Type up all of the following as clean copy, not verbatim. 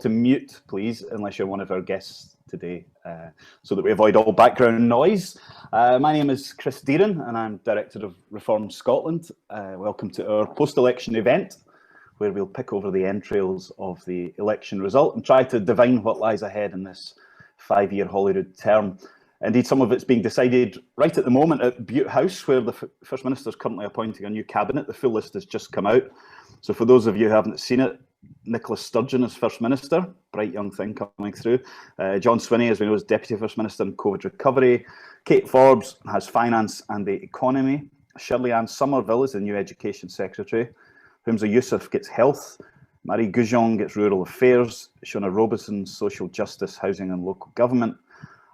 to mute, please, unless you're one of our guests today, so that we avoid all background noise. My name is Chris Deerin, and I'm Director of Reform Scotland. Welcome to our post-election event, where we'll pick over the entrails of the election result and try to divine what lies ahead in this 5-year Holyrood term. Indeed, some of it's being decided right at the moment at Bute House, where the First Minister is currently appointing a new cabinet. The full list has just come out. So for those of you who haven't seen it, Nicola Sturgeon is First Minister, bright young thing coming through. John Swinney, as we know, is Deputy First Minister in COVID recovery. Kate Forbes has Finance and the Economy. Shirley Ann Somerville is the new Education Secretary. Humza Yousaf gets Health. Marie Goujon gets Rural Affairs. Shona Robertson, Social Justice, Housing and Local Government.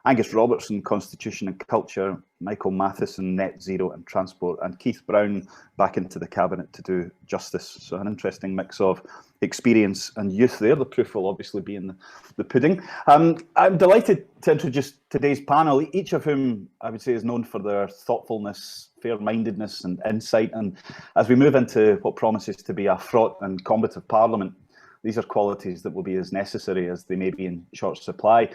Angus Robertson, Constitution and Culture, Michael Matheson, Net Zero and Transport, and Keith Brown back into the Cabinet to do Justice. So an interesting mix of experience and youth there. The proof will obviously be in the pudding. I'm delighted to introduce today's panel, each of whom I would say is known for their thoughtfulness, fair-mindedness and insight. And as we move into what promises to be a fraught and combative Parliament, these are qualities that will be as necessary as they may be in short supply.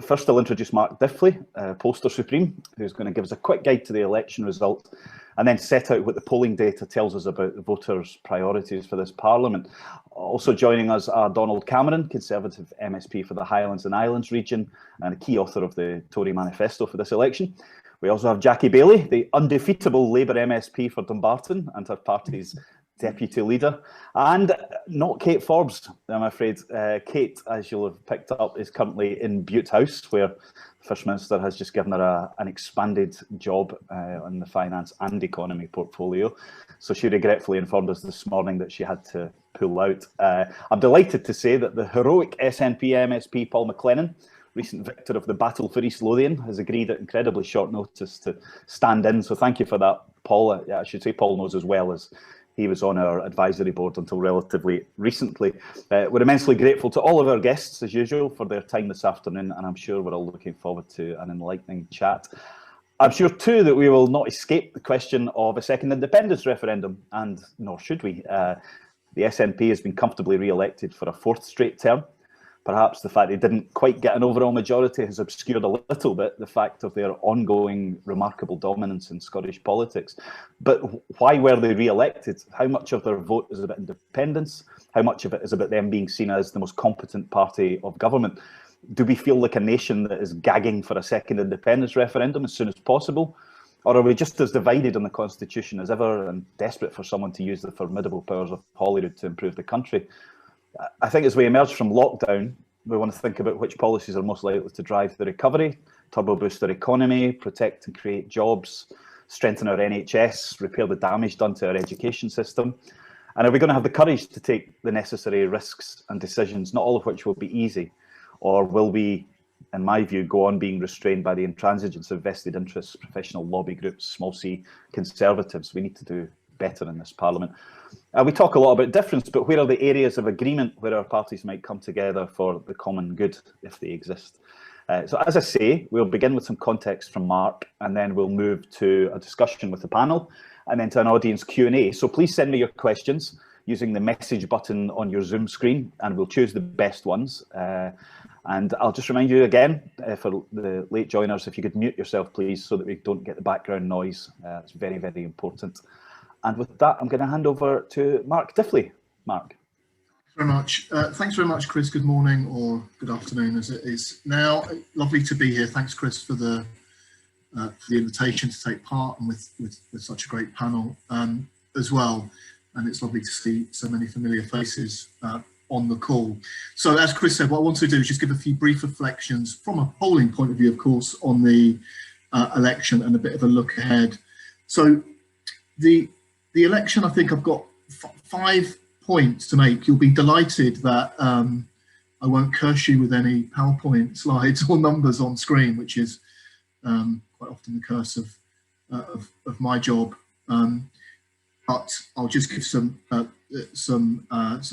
First, I'll introduce Mark Diffley, Pollster Supreme, who's going to give us a quick guide to the election result and then set out what the polling data tells us about the voters' priorities for this Parliament. Also joining us are Donald Cameron, Conservative MSP for the Highlands and Islands region and a key author of the Tory manifesto for this election. We also have Jackie Baillie, the undefeatable Labour MSP for Dumbarton and her party's Deputy Leader, and not Kate Forbes, I'm afraid. Kate, as you'll have picked up, is currently in Bute House, where the First Minister has just given her an expanded job on the Finance and Economy portfolio. So she regretfully informed us this morning that she had to pull out. I'm delighted to say that the heroic SNP MSP Paul McLennan, recent victor of the Battle for East Lothian, has agreed at incredibly short notice to stand in. So thank you for that, Paul. I should say Paul knows as well as he was on our advisory board until relatively recently. We're immensely grateful to all of our guests, as usual, for their time this afternoon, and I'm sure we're all looking forward to an enlightening chat. I'm sure, too, that we will not escape the question of a second independence referendum, and nor should we. The SNP has been comfortably re-elected for a 4th straight term. Perhaps the fact they didn't quite get an overall majority has obscured a little bit the fact of their ongoing remarkable dominance in Scottish politics. But why were they re-elected? How much of their vote is about independence? How much of it is about them being seen as the most competent party of government? Do we feel like a nation that is gagging for a second independence referendum as soon as possible? Or are we just as divided on the Constitution as ever and desperate for someone to use the formidable powers of Holyrood to improve the country? I think as we emerge from lockdown, we want to think about which policies are most likely to drive the recovery, turbo boost our economy, protect and create jobs, strengthen our NHS, repair the damage done to our education system. And are we going to have the courage to take the necessary risks and decisions, not all of which will be easy? Or will we, in my view, go on being restrained by the intransigence of vested interests, professional lobby groups, small c Conservatives? We need to do better in this Parliament. We talk a lot about difference, but where are the areas of agreement where our parties might come together for the common good, if they exist? So as I say, we'll begin with some context from Mark, and then we'll move to a discussion with the panel, and then to an audience Q&A. So please send me your questions using the message button on your Zoom screen, and we'll choose the best ones. And I'll just remind you again, for the late joiners, if you could mute yourself, please, so that we don't get the background noise. It's very, very important. And with that, I'm going to hand over to Mark Diffley. Mark. Thanks very much. Thanks very much, Chris. Good morning or good afternoon as it is now. Lovely to be here. Thanks, Chris, for the invitation to take part and with such a great panel as well. And it's lovely to see so many familiar faces on the call. So as Chris said, what I want to do is just give a few brief reflections from a polling point of view, of course, on the election and a bit of a look ahead. So the election, I think I've got 5 points to make. You'll be delighted that I won't curse you with any PowerPoint slides or numbers on screen, which is quite often the curse of my job. But I'll just give some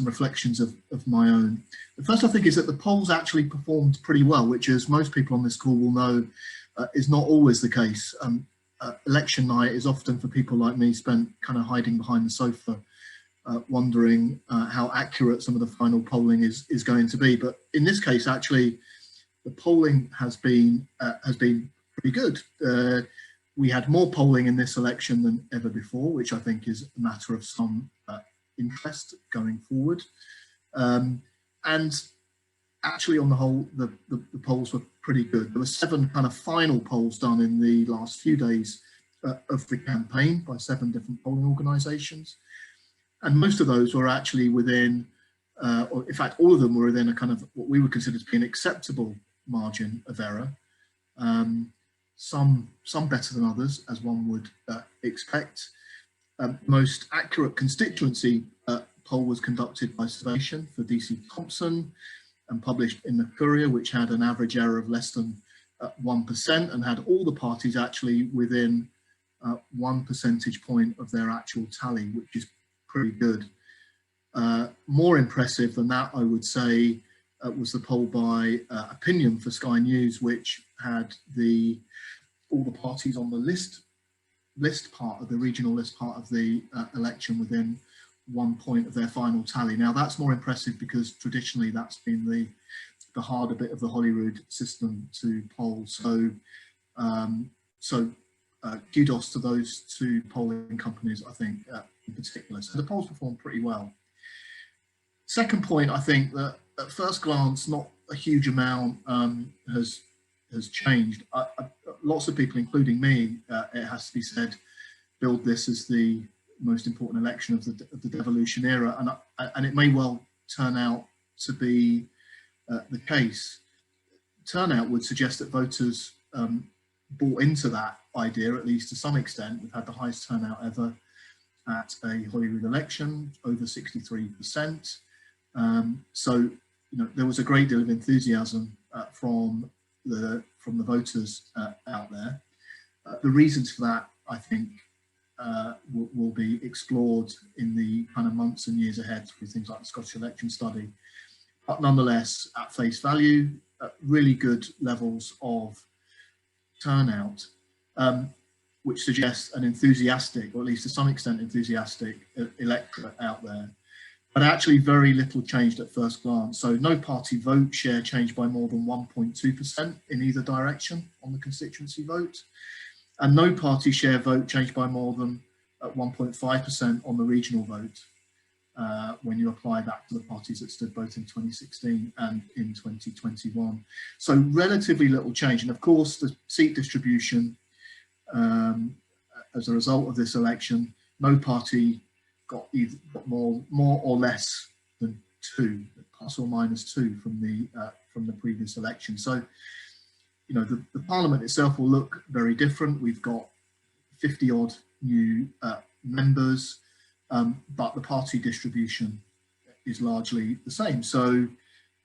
reflections of my own. The first, I think, is that the polls actually performed pretty well, which, as most people on this call will know, is not always the case. Election night is often, for people like me, spent kind of hiding behind the sofa wondering how accurate some of the final polling is going to be. But in this case, actually, the polling has been pretty good. We had more polling in this election than ever before, which I think is a matter of some interest going forward. And actually, on the whole, the polls were pretty good. There were 7 kind of final polls done in the last few days of the campaign by 7 different polling organisations. And most of those were actually within, or in fact, all of them were within a kind of what we would consider to be an acceptable margin of error. Some better than others, as one would expect. Most accurate constituency poll was conducted by Survation for DC Thompson and published in the Courier, which had an average error of less than 1% and had all the parties actually within 1 percentage point of their actual tally, which is pretty good. More impressive than that, I would say, was the poll by Opinion for Sky News, which had all the parties on the list part of the regional list part of the election within 1 point of their final tally. Now that's more impressive because traditionally that's been the harder bit of the Holyrood system to poll. So kudos to those 2 polling companies, I think, in particular. So the polls performed pretty well. Second point, I think that at first glance, not a huge amount has changed. Lots of people, including me, it has to be said, build this as the most important election of the devolution era, and it may well turn out to be the case. Turnout would suggest that voters bought into that idea, at least to some extent. We've had the highest turnout ever at a Holyrood election, over 63%. So, there was a great deal of enthusiasm from the voters out there. The reasons for that, I think, will be explored in the kind of months and years ahead through things like the Scottish election study. But nonetheless, at face value, really good levels of turnout, which suggests an enthusiastic, or at least to some extent enthusiastic, electorate out there. But actually very little changed at first glance. So no party vote share changed by more than 1.2% in either direction on the constituency vote. And no party share vote changed by more than 1.5% on the regional vote when you apply that to the parties that stood both in 2016 and in 2021. So relatively little change. And of course, the seat distribution as a result of this election, no party got more or less than 2, plus or minus 2 from the previous election. So, the Parliament itself will look very different. We've got 50 odd new members, but the party distribution is largely the same. So,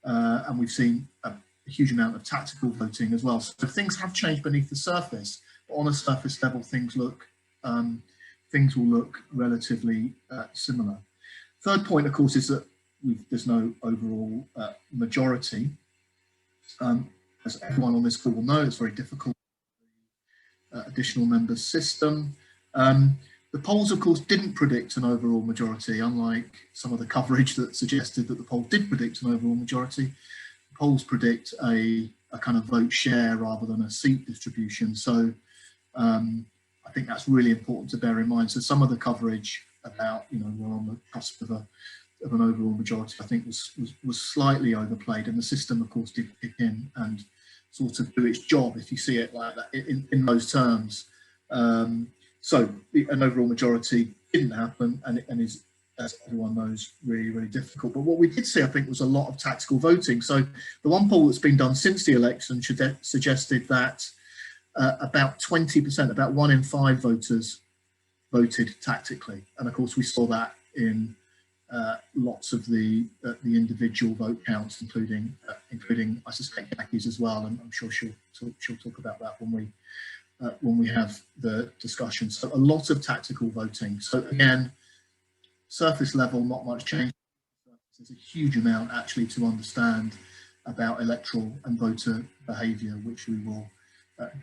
and we've seen a huge amount of tactical voting as well. So things have changed beneath the surface, but on a surface level, things will look relatively similar. Third point, of course, is that there's no overall majority. As everyone on this call will know, it's very difficult. Additional members system. The polls, of course, didn't predict an overall majority, unlike some of the coverage that suggested that the poll did predict an overall majority. The polls predict a kind of vote share rather than a seat distribution. So I think that's really important to bear in mind. So some of the coverage about, we're on the cusp of an overall majority, I think was slightly overplayed, and the system, of course, did kick in and sort of do its job, if you see it like that, in those terms. So an overall majority didn't happen, and is, as everyone knows, really, really difficult. But what we did see, I think, was a lot of tactical voting. So the one poll that's been done since the election suggested that about 20%, about 1 in 5 voters voted tactically. And of course, we saw that in lots of the individual vote counts, including I suspect Jackie's as well, and I'm sure she'll talk about that when we have the discussion. So a lot of tactical voting. So again, surface level, not much change. There's a huge amount actually to understand about electoral and voter behaviour, which we will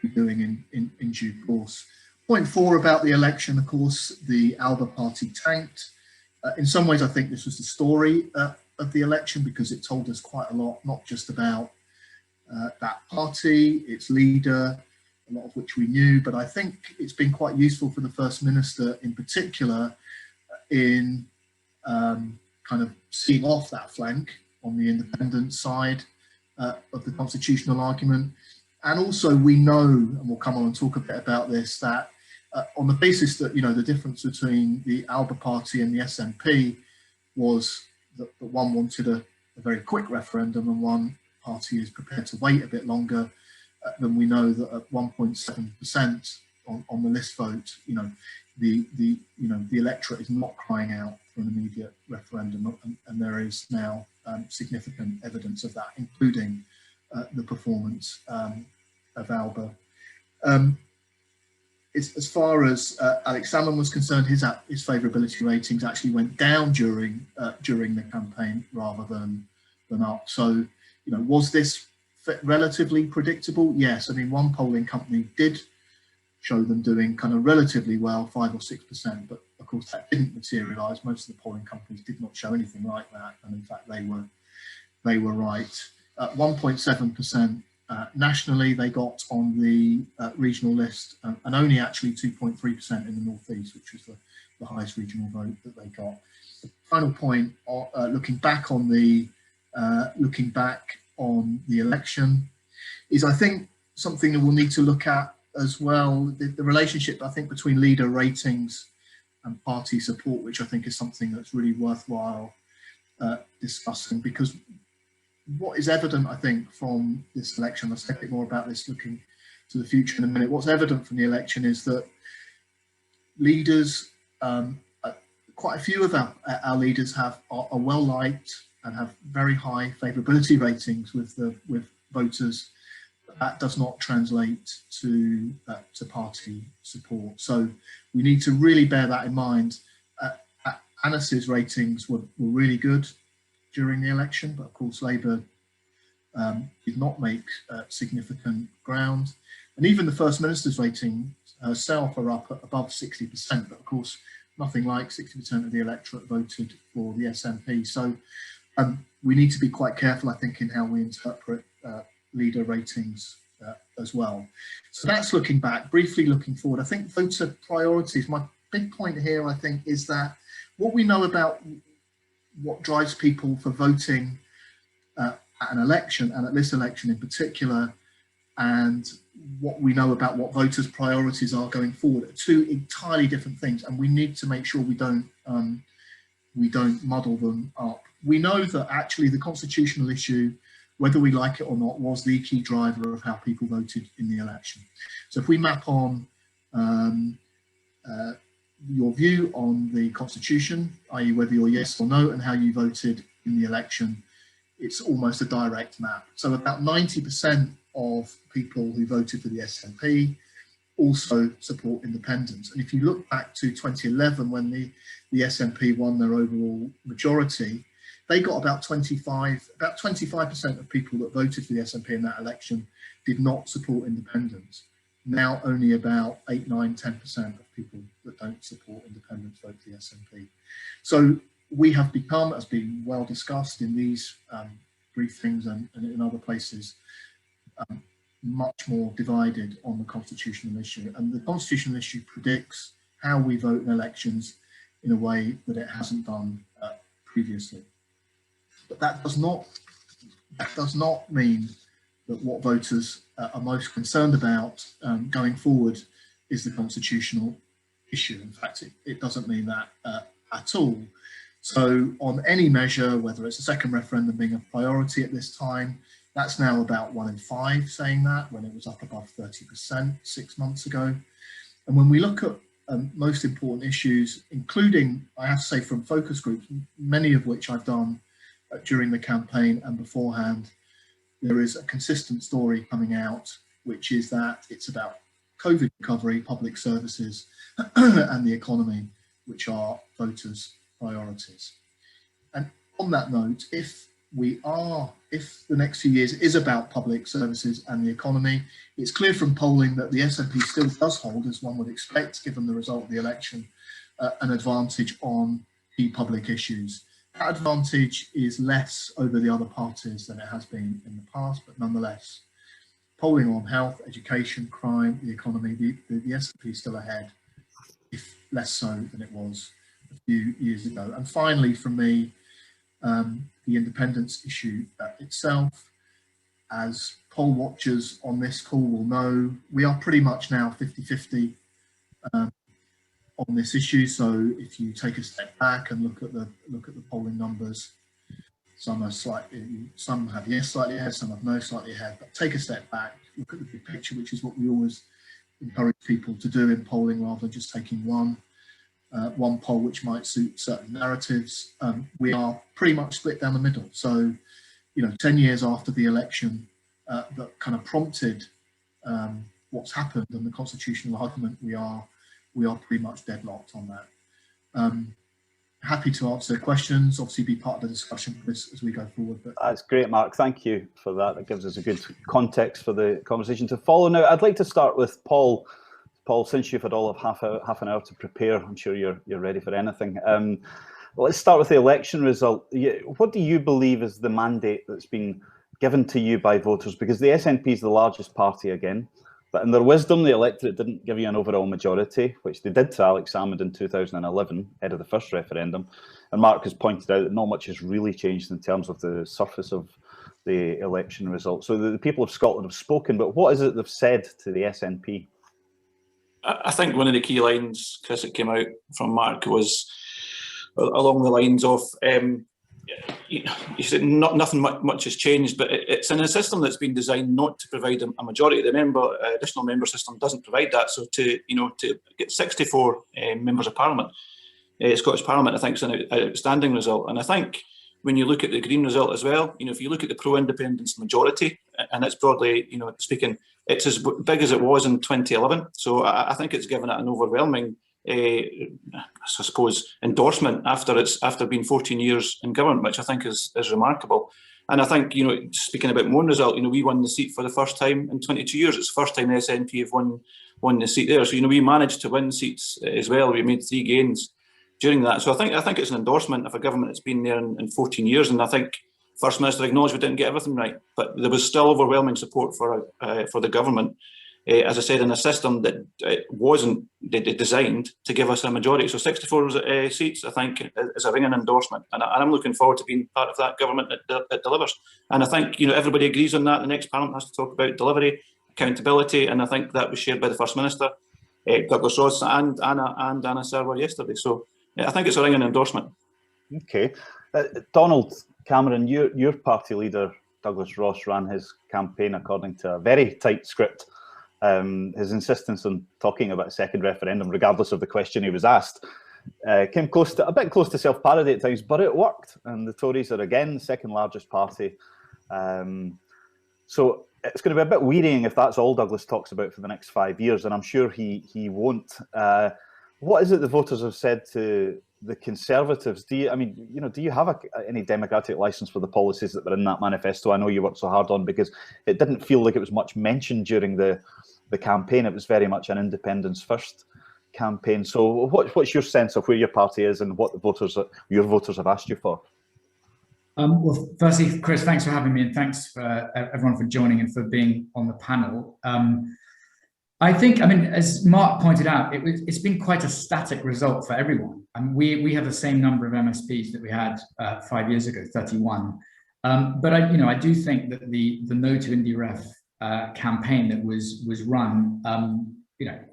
be doing in due course. Point 4 about the election, of course, the Alba party tanked In some ways, I think this was the story of the election, because it told us quite a lot, not just about that party, its leader, a lot of which we knew, but I think it's been quite useful for the First Minister in particular in kind of seeing off that flank on the independent side of the constitutional argument. And also we know, and we'll come on and talk a bit about this, that on the basis that, you know, the difference between the Alba Party and the SNP was that one wanted a very quick referendum and one party is prepared to wait a bit longer, then we know that at 1.7% on the list vote, you know, the electorate is not crying out for an immediate referendum, and there is now significant evidence of that, including the performance of Alba. As far as Alex Salmon was concerned, his favourability ratings actually went down during the campaign rather than up. So, you know, was this relatively predictable? Yes. I mean, one polling company did show them doing kind of relatively well, 5 or 6%, but of course that didn't materialise. Most of the polling companies did not show anything like that, and in fact they were right. 1.7% nationally they got on the regional list, and only actually 2.3% in the North East, which was the highest regional vote that they got. The final point, looking back on the election, is I think something that we'll need to look at as well, the relationship, I think, between leader ratings and party support, which I think is something that's really worthwhile discussing, because what is evident, I think, from this election, I'll say a bit more about this looking to the future in a minute, what's evident from the election is that leaders, quite a few of our leaders are well liked and have very high favourability ratings with voters. That does not translate to party support. So we need to really bear that in mind. Annis's ratings were really good during the election, but of course Labour did not make significant ground. And even the First Minister's rating herself are up at above 60%, but of course nothing like 60% of the electorate voted for the SNP. So we need to be quite careful, I think, in how we interpret leader ratings as well. So that's looking back. Briefly looking forward, I think voter priorities, my big point here, I think, is that what we know about what drives people for voting at an election, and at this election in particular, and what we know about what voters' priorities are going forward, are two entirely different things, and we need to make sure we don't muddle them up. We know that actually the constitutional issue, whether we like it or not, was the key driver of how people voted in the election. So if we map on your view on the Constitution, i.e. whether you're yes or no, and how you voted in the election, it's almost a direct map. So about 90% of people who voted for the SNP also support independence. And if you look back to 2011, when the SNP won their overall majority, they got about 25% of people that voted for the SNP in that election did not support independence. Now only about 8, 9, 10% of people that don't support independence vote for the SNP. So we have become, as being well discussed in these briefings and in other places, much more divided on the constitutional issue. And the constitutional issue predicts how we vote in elections in a way that it hasn't done previously. But that does not mean that what voters are most concerned about going forward is the constitutional issue. In fact, it doesn't mean that at all. So on any measure, whether it's a second referendum being a priority at this time, that's now about 1 in 5 saying that, when it was up above 30% 6 months ago. And when we look at most important issues, including, I have to say, from focus groups, many of which I've done during the campaign and beforehand, there is a consistent story coming out, which is that it's about COVID recovery, public services, and the economy, which are voters' priorities. And on that note, if the next few years is about public services and the economy, it's clear from polling that the SNP still does hold, as one would expect, given the result of the election, an advantage on key public issues. That advantage is less over the other parties than it has been in the past, but nonetheless, polling on health, education, crime, the economy, the SNP is still ahead, if less so than it was a few years ago. And finally, for me, the independence issue itself, as poll watchers on this call will know, we are pretty much now 50-50 on this issue. So if you take a step back and look at the polling numbers, some have yes slightly ahead, some have no slightly ahead. But take a step back, look at the big picture, which is what we always encourage people to do in polling, rather than just taking one poll which might suit certain narratives. We are pretty much split down the middle. So, 10 years after the election that kind of prompted what's happened and the constitutional argument, we are pretty much deadlocked on that. Happy to answer questions, obviously be part of the discussion as we go forward. But that's great, Mark. Thank you for that. That gives us a good context for the conversation to follow. Now, I'd like to start with Paul. Paul, since you've had all of half an hour to prepare, I'm sure you're ready for anything. Let's start with the election result. What do you believe is the mandate that's been given to you by voters? Because the SNP is the largest party again, but in their wisdom, the electorate didn't give you an overall majority, which they did to Alex Salmond in 2011, ahead of the first referendum. And Mark has pointed out that not much has really changed in terms of the surface of the election result. So the people of Scotland have spoken, but what is it they've said to the SNP? I think one of the key lines, Chris, that came out from Mark was along the lines of, you said nothing much has changed, but it's in a system that's been designed not to provide a majority. The additional member system doesn't provide that. So to get 64 members of Parliament, Scottish Parliament, I think is an outstanding result. And I think when you look at the Green result as well, if you look at the pro-independence majority, and it's broadly, speaking, it's as big as it was in 2011. So I think it's given it an overwhelming, I suppose, endorsement after being 14 years in government, which I think is remarkable. And I think, speaking about my own result, we won the seat for the first time in 22 years. It's the first time the SNP have won the seat there. So, we managed to win seats as well. We made 3 gains during that. So I think it's an endorsement of a government that's been there in 14 years. And I think First Minister acknowledged we didn't get everything right, but there was still overwhelming support for the government. As I said, in a system that wasn't designed to give us a majority. So 64 seats, I think, is a ringing endorsement. And I'm looking forward to being part of that government that delivers. And I think, everybody agrees on that. The next Parliament has to talk about delivery, accountability, and I think that was shared by the First Minister, Douglas Ross and Anna Serwer yesterday. So I think it's a ringing endorsement. Okay. Donald Cameron, your party leader, Douglas Ross, ran his campaign according to a very tight script. His insistence on talking about a second referendum, regardless of the question he was asked, came a bit close to self-parody at times, but it worked. And the Tories are again the second largest party. So it's going to be a bit wearying if that's all Douglas talks about for the next 5 years, and I'm sure he won't. What is it the voters have said to the Conservatives? Do you have any democratic license for the policies that were in that manifesto? I know you worked so hard on, because it didn't feel like it was much mentioned during the campaign. It was very much an independence first campaign. So what's your sense of where your party is and what your voters have asked you for? Well, firstly, Chris, thanks for having me, and thanks for everyone for joining and for being on the panel. I think, as Mark pointed out, it's been quite a static result for everyone. We have the same number of MSPs that we had 5 years ago, 31. But I do think that the No to Indie Ref campaign that was run,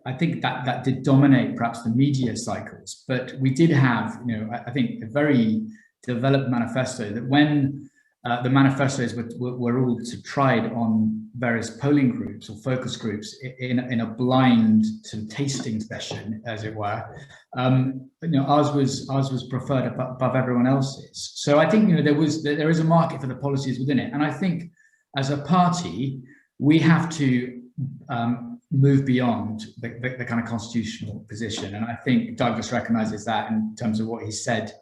I think that did dominate perhaps the media cycles. But we did have, I think, a very developed manifesto that when the manifestos were all tried on various polling groups or focus groups in a blind sort of tasting session, as it were. Ours was preferred above everyone else's. So I think there is a market for the policies within it, and I think as a party we have to move beyond the kind of constitutional position, and I think Douglas recognises that in terms of what he said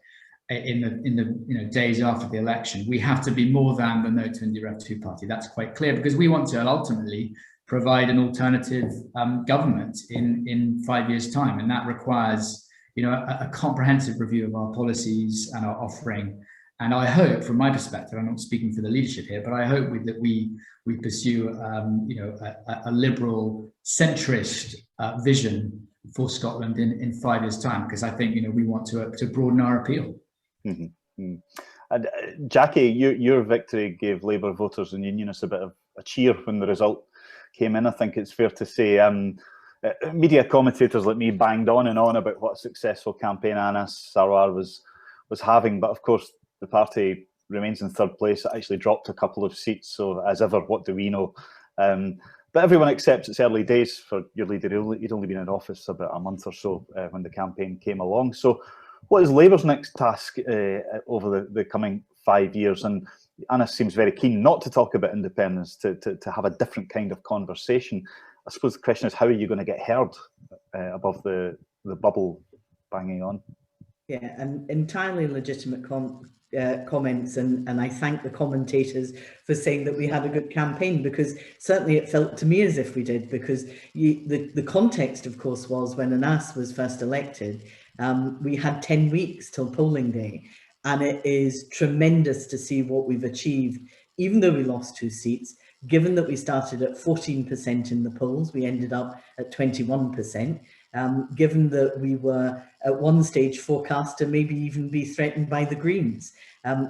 in the days after the election. We have to be more than the No to Indie Ref 2 party. That's quite clear, because we want to ultimately provide an alternative government in 5 years' time, and that requires a comprehensive review of our policies and our offering. And I hope, from my perspective, I'm not speaking for the leadership here, but I hope that we pursue, a liberal, centrist vision for Scotland in 5 years' time, because I think we want to broaden our appeal. Mm-hmm. Mm-hmm. And Jackie, your victory gave Labour voters and unionists a bit of a cheer when the result came in. I think it's fair to say media commentators like me banged on and on about what a successful campaign Anas Sarwar was having, but of course the party remains in third place. It actually dropped a couple of seats, so as ever, what do we know? But everyone accepts it's early days for your leader. He'd only been in office about a month or so when the campaign came along. So what is Labour's next task over the coming 5 years? And Anas seems very keen not to talk about independence, to have a different kind of conversation. I suppose the question is, how are you going to get heard above the bubble banging on? Yeah, and entirely legitimate comments, and I thank the commentators for saying that we had a good campaign, because certainly it felt to me as if we did, because the context, of course, was when Anas was first elected, we had 10 weeks till polling day, and it is tremendous to see what we've achieved, even though we lost 2 seats. Given that we started at 14% in the polls, we ended up at 21%. Given that we were at one stage forecast to maybe even be threatened by the Greens.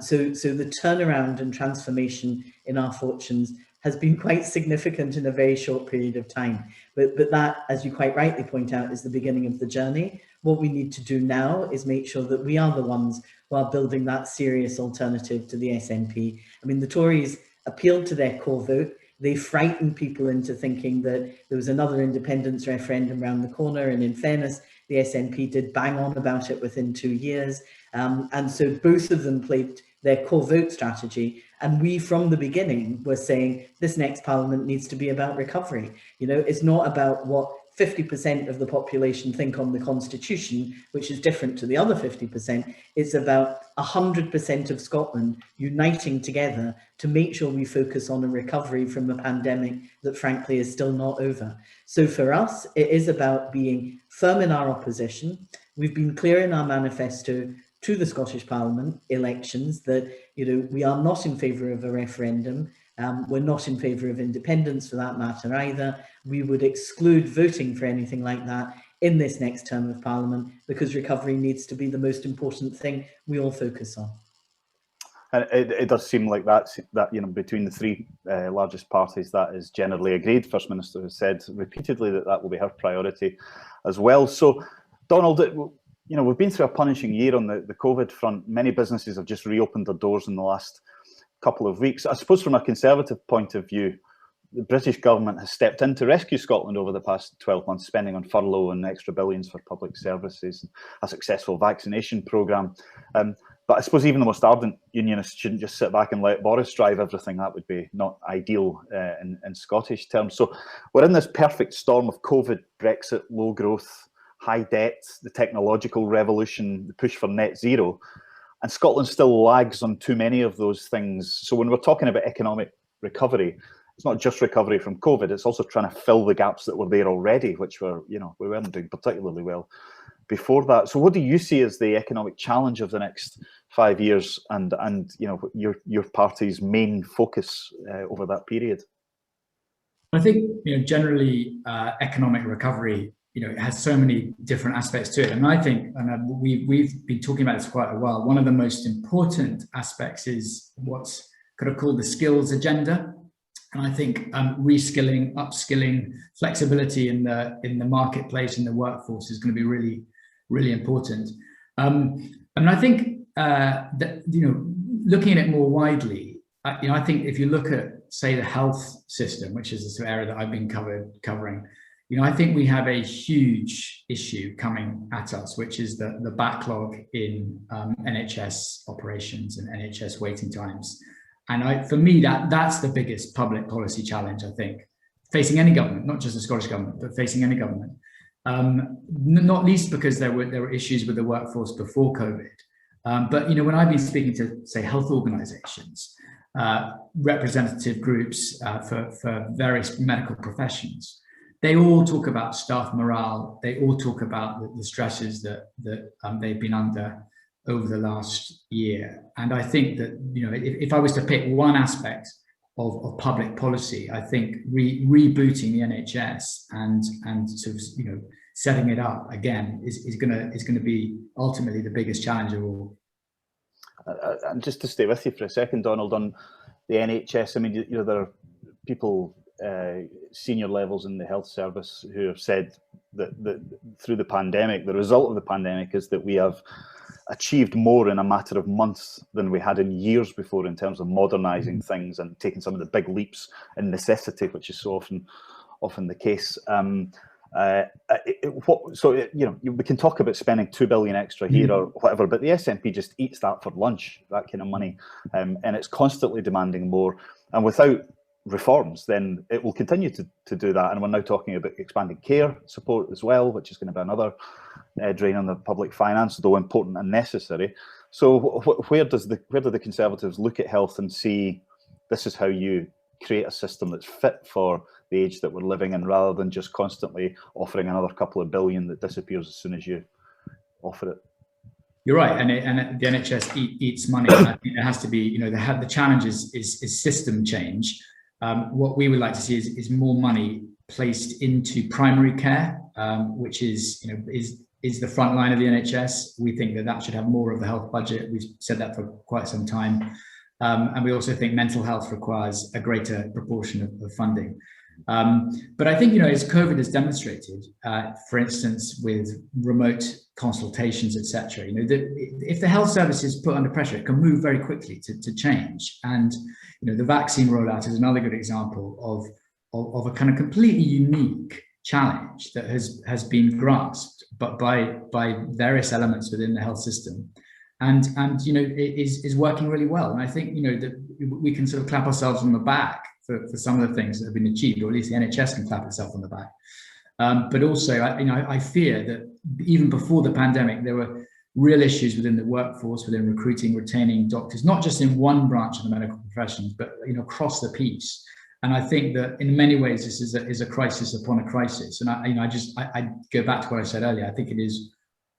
So the turnaround and transformation in our fortunes has been quite significant in a very short period of time. But that, as you quite rightly point out, is the beginning of the journey. What we need to do now is make sure that we are the ones who are building that serious alternative to the SNP. I mean, the Tories appealed to their core vote. They frightened people into thinking that there was another independence referendum around the corner. And in fairness, the SNP did bang on about it within 2 years. And so both of them played their core vote strategy. And we, from the beginning, were saying this next parliament needs to be about recovery. It's not about what 50% of the population think on the constitution, which is different to the other 50%. It's about 100% of Scotland uniting together to make sure we focus on a recovery from a pandemic that frankly is still not over. So for us, it is about being firm in our opposition. We've been clear in our manifesto to the Scottish Parliament elections that we are not in favour of a referendum. We're not in favour of independence for that matter either. We would exclude voting for anything like that in this next term of Parliament, because recovery needs to be the most important thing we all focus on. And it does seem like that between the 3 largest parties, that is generally agreed. First Minister has said repeatedly that will be her priority as well. So, Donald, we've been through a punishing year on the COVID front. Many businesses have just reopened their doors in the last couple of weeks. I suppose from a Conservative point of view, the British government has stepped in to rescue Scotland over the past 12 months, spending on furlough and extra billions for public services, a successful vaccination programme. But I suppose even the most ardent unionists shouldn't just sit back and let Boris drive everything. That would be not ideal in Scottish terms. So we're in this perfect storm of COVID, Brexit, low growth, high debt, the technological revolution, the push for net zero. And Scotland still lags on too many of those things. So when we're talking about economic recovery, it's not just recovery from COVID, it's also trying to fill the gaps that were there already, which we weren't doing particularly well before that. So what do you see as the economic challenge of the next 5 years and your party's main focus over that period? I think generally economic recovery it has so many different aspects to it, and I think, and we've been talking about this for quite a while, one of the most important aspects is what's kind of called the skills agenda. And I think reskilling, upskilling, flexibility in the marketplace, in the workforce is going to be really, really important. And I think that looking at it more widely, I think if you look at, say, the health system, which is an area that I've been covering, I think we have a huge issue coming at us, which is the backlog in NHS operations and NHS waiting times. And for me, that's the biggest public policy challenge, I think, facing any government, not just the Scottish government, but facing any government. Not least because there were issues with the workforce before COVID. But when I've been speaking to, say, health organisations, representative groups for various medical professions, they all talk about staff morale. They all talk about the stresses that they've been under over the last year. And I think that, you know, if I was to pick one aspect of public policy, I think rebooting the NHS and sort of, you know, setting it up again is going to be ultimately the biggest challenge of all. And just to stay with you for a second, Donald, on the NHS, I mean, you know, there are people, senior levels in the health service, who have said that through the pandemic, the result of the pandemic is that we have achieved more in a matter of months than we had in years before in terms of modernising things and taking some of the big leaps in necessity, which is so often the case. You know, we can talk about spending 2 billion extra here or whatever, but the SNP just eats that for lunch, that kind of money, and it's constantly demanding more. And without reforms, then it will continue to do that. And we're now talking about expanding care support as well, which is going to be another drain on the public finance, though important and necessary. So where do the Conservatives look at health and see this is how you create a system that's fit for the age that we're living in, rather than just constantly offering another couple of billion that disappears as soon as you offer it? You're right, and the NHS eats money. And I think there has to be, you know, the challenge is system change. What we would like to see is more money placed into primary care, which is, you know, is the front line of the NHS. We think that should have more of the health budget. We've said that for quite some time. And we also think mental health requires a greater proportion of funding. But I think, you know, as COVID has demonstrated, for instance, with remote consultations, etc., you know, if the health service is put under pressure, it can move very quickly to change. And, you know, the vaccine rollout is another good example of a kind of completely unique challenge that has been grasped, but by various elements within the health system. And you know, it is working really well. And I think, you know, that we can sort of clap ourselves on the back for some of the things that have been achieved, or at least the NHS can clap itself on the back. But also, I fear that even before the pandemic, there were real issues within the workforce, within recruiting, retaining doctors, not just in one branch of the medical professions, but, you know, across the piece. And I think that in many ways, this is a crisis upon a crisis. And I go back to what I said earlier. I think it is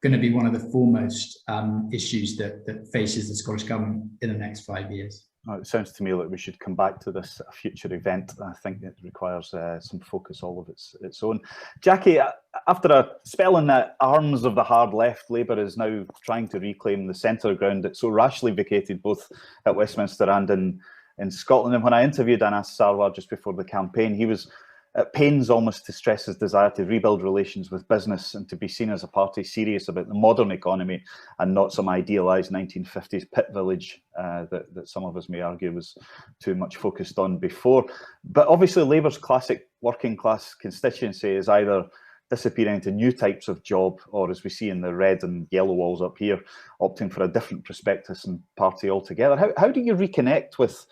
going to be one of the foremost issues that faces the Scottish Government in the next 5 years. It sounds to me like we should come back to this at a future event. I think it requires some focus all of its own. Jackie, after a spell in the arms of the hard left, Labour is now trying to reclaim the centre ground it so rashly vacated both at Westminster and in Scotland. And when I interviewed Anas Sarwar just before the campaign, he was at pains almost to stress his desire to rebuild relations with business and to be seen as a party serious about the modern economy and not some idealised 1950s pit village that some of us may argue was too much focused on before. But obviously Labour's classic working class constituency is either disappearing into new types of job, or as we see in the red and yellow walls up here, opting for a different prospectus and party altogether. How do you reconnect with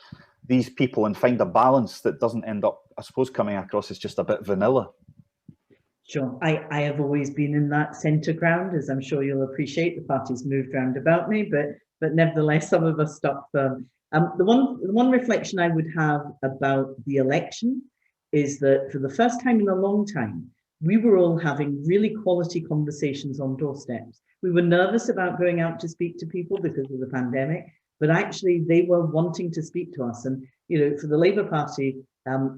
these people and find a balance that doesn't end up, I suppose, coming across as just a bit vanilla? Sure, I have always been in that centre ground, as I'm sure you'll appreciate. The party's moved round about me, but nevertheless, some of us stuck firm. The one reflection I would have about the election is that for the first time in a long time, we were all having really quality conversations on doorsteps. We were nervous about going out to speak to people because of the pandemic, but actually they were wanting to speak to us. And, you know, for the Labour Party,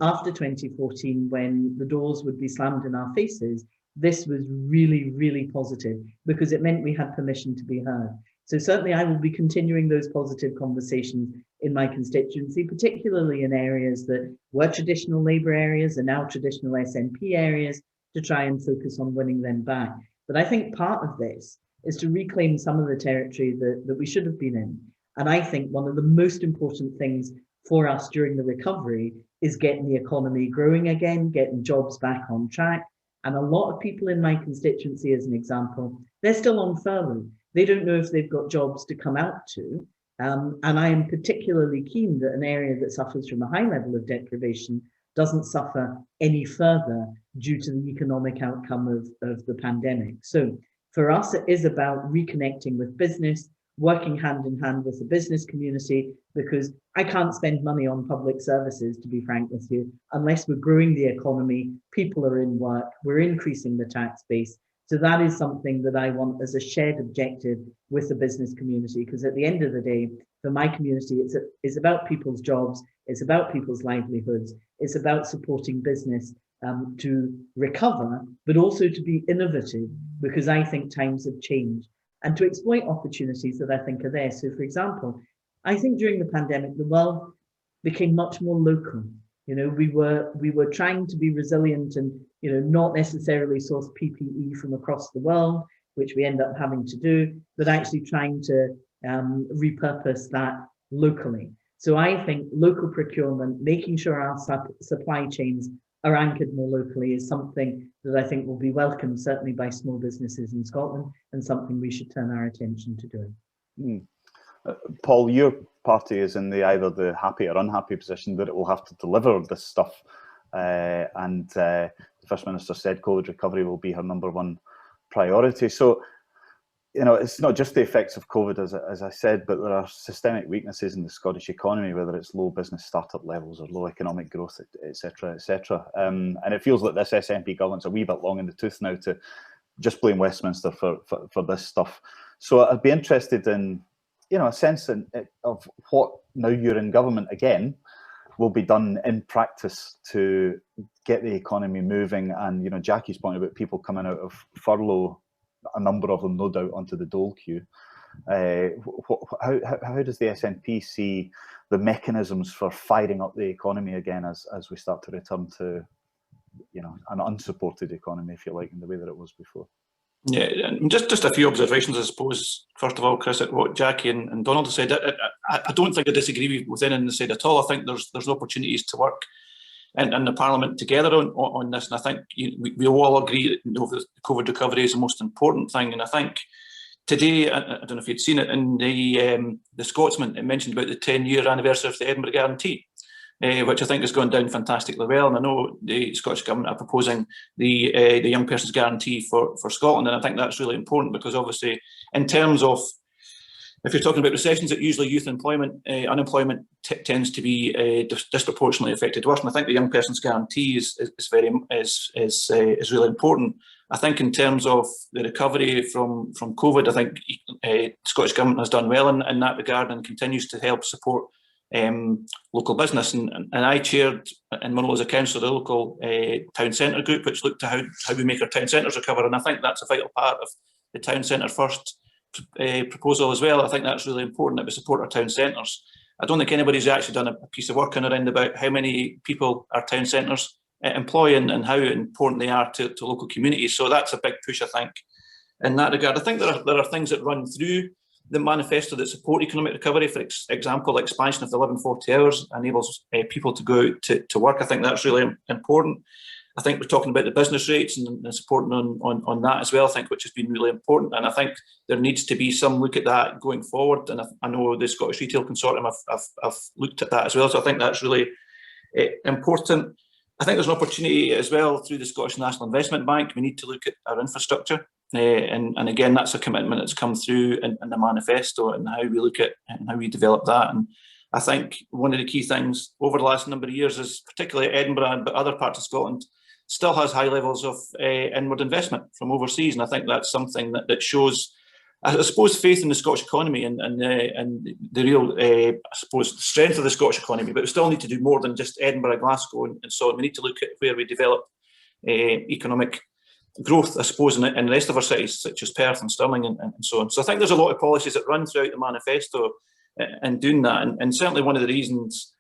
after 2014, when the doors would be slammed in our faces, this was really, really positive because it meant we had permission to be heard. So certainly I will be continuing those positive conversations in my constituency, particularly in areas that were traditional Labour areas and now traditional SNP areas, to try and focus on winning them back. But I think part of this is to reclaim some of the territory that we should have been in. And I think one of the most important things for us during the recovery is getting the economy growing again, getting jobs back on track. And a lot of people in my constituency, as an example, they're still on furlough. They don't know if they've got jobs to come out to. And I am particularly keen that an area that suffers from a high level of deprivation doesn't suffer any further due to the economic outcome of the pandemic. So for us, it is about reconnecting with business, working hand in hand with the business community, because I can't spend money on public services, to be frank with you, unless we're growing the economy, people are in work, we're increasing the tax base. So that is something that I want as a shared objective with the business community, because at the end of the day, for my community, it's about people's jobs, it's about people's livelihoods, it's about supporting business to recover, but also to be innovative, because I think times have changed, and to exploit opportunities that I think are there. So for example, I think during the pandemic, the world became much more local. You know, we were trying to be resilient and, you know, not necessarily source PPE from across the world, which we end up having to do, but actually trying to repurpose that locally. So I think local procurement, making sure our supply chains are anchored more locally, is something that I think will be welcomed, certainly by small businesses in Scotland, and something we should turn our attention to doing. Paul, your party is in either the happy or unhappy position that it will have to deliver this stuff. And the First Minister said COVID recovery will be her #1 priority. So, you know, it's not just the effects of COVID, as I said, but there are systemic weaknesses in the Scottish economy, whether it's low business startup levels or low economic growth, etc., etc. And it feels like this SNP government's a wee bit long in the tooth now to just blame Westminster for this stuff. So I'd be interested in, you know, a sense of what, now you're in government again, will be done in practice to get the economy moving. And, you know, Jackie's point about people coming out of furlough, a number of them, no doubt, onto the dole queue. How does the SNP see the mechanisms for firing up the economy again as we start to return to, you know, an unsupported economy, if you like, in the way that it was before? Yeah, and just a few observations, I suppose. First of all, Chris, at what Jackie and Donald have said, I don't think I disagree with anything they said at all. I think there's opportunities to work in the Parliament together on this, and I think we all agree that, you know, the COVID recovery is the most important thing. And I think today, I don't know if you'd seen it in the Scotsman, it mentioned about the 10-year anniversary of the Edinburgh Guarantee, which I think has gone down fantastically well. And I know the Scottish Government are proposing the Young Person's Guarantee for Scotland, and I think that's really important, because obviously, in terms of, if you're talking about recessions, it usually youth unemployment tends to be disproportionately affected worse. And I think the Young Person's Guarantee is really important. I think in terms of the recovery from COVID, I think the Scottish Government has done well in that regard and continues to help support local business. And I chaired in Munro as a councillor the local town centre group, which looked at how we make our town centres recover. And I think that's a vital part of the town centre first proposal as well. I think that's really important, that we support our town centres. I don't think anybody's actually done a piece of work on around about how many people our town centres employ and how important they are to local communities. So that's a big push, I think, in that regard. I think there are things that run through the manifesto that support economic recovery. For example, expansion of the 1140 hours enables people to go out to work. I think that's really important. I think we're talking about the business rates and supporting on that as well, I think, which has been really important. And I think there needs to be some look at that going forward. And I know the Scottish Retail Consortium have looked at that as well. So I think that's really important. I think there's an opportunity as well through the Scottish National Investment Bank. We need to look at our infrastructure. And again, that's a commitment that's come through in the manifesto, and how we look at and how we develop that. And I think one of the key things over the last number of years is, particularly Edinburgh but other parts of Scotland, still has high levels of inward investment from overseas. And I think that's something that shows, I suppose, faith in the Scottish economy and the real, I suppose, strength of the Scottish economy. But we still need to do more than just Edinburgh, Glasgow, and so on. We need to look at where we develop economic growth, I suppose, in the rest of our cities, such as Perth and Stirling and so on. So I think there's a lot of policies that run throughout the manifesto in doing that. And certainly one of the reasons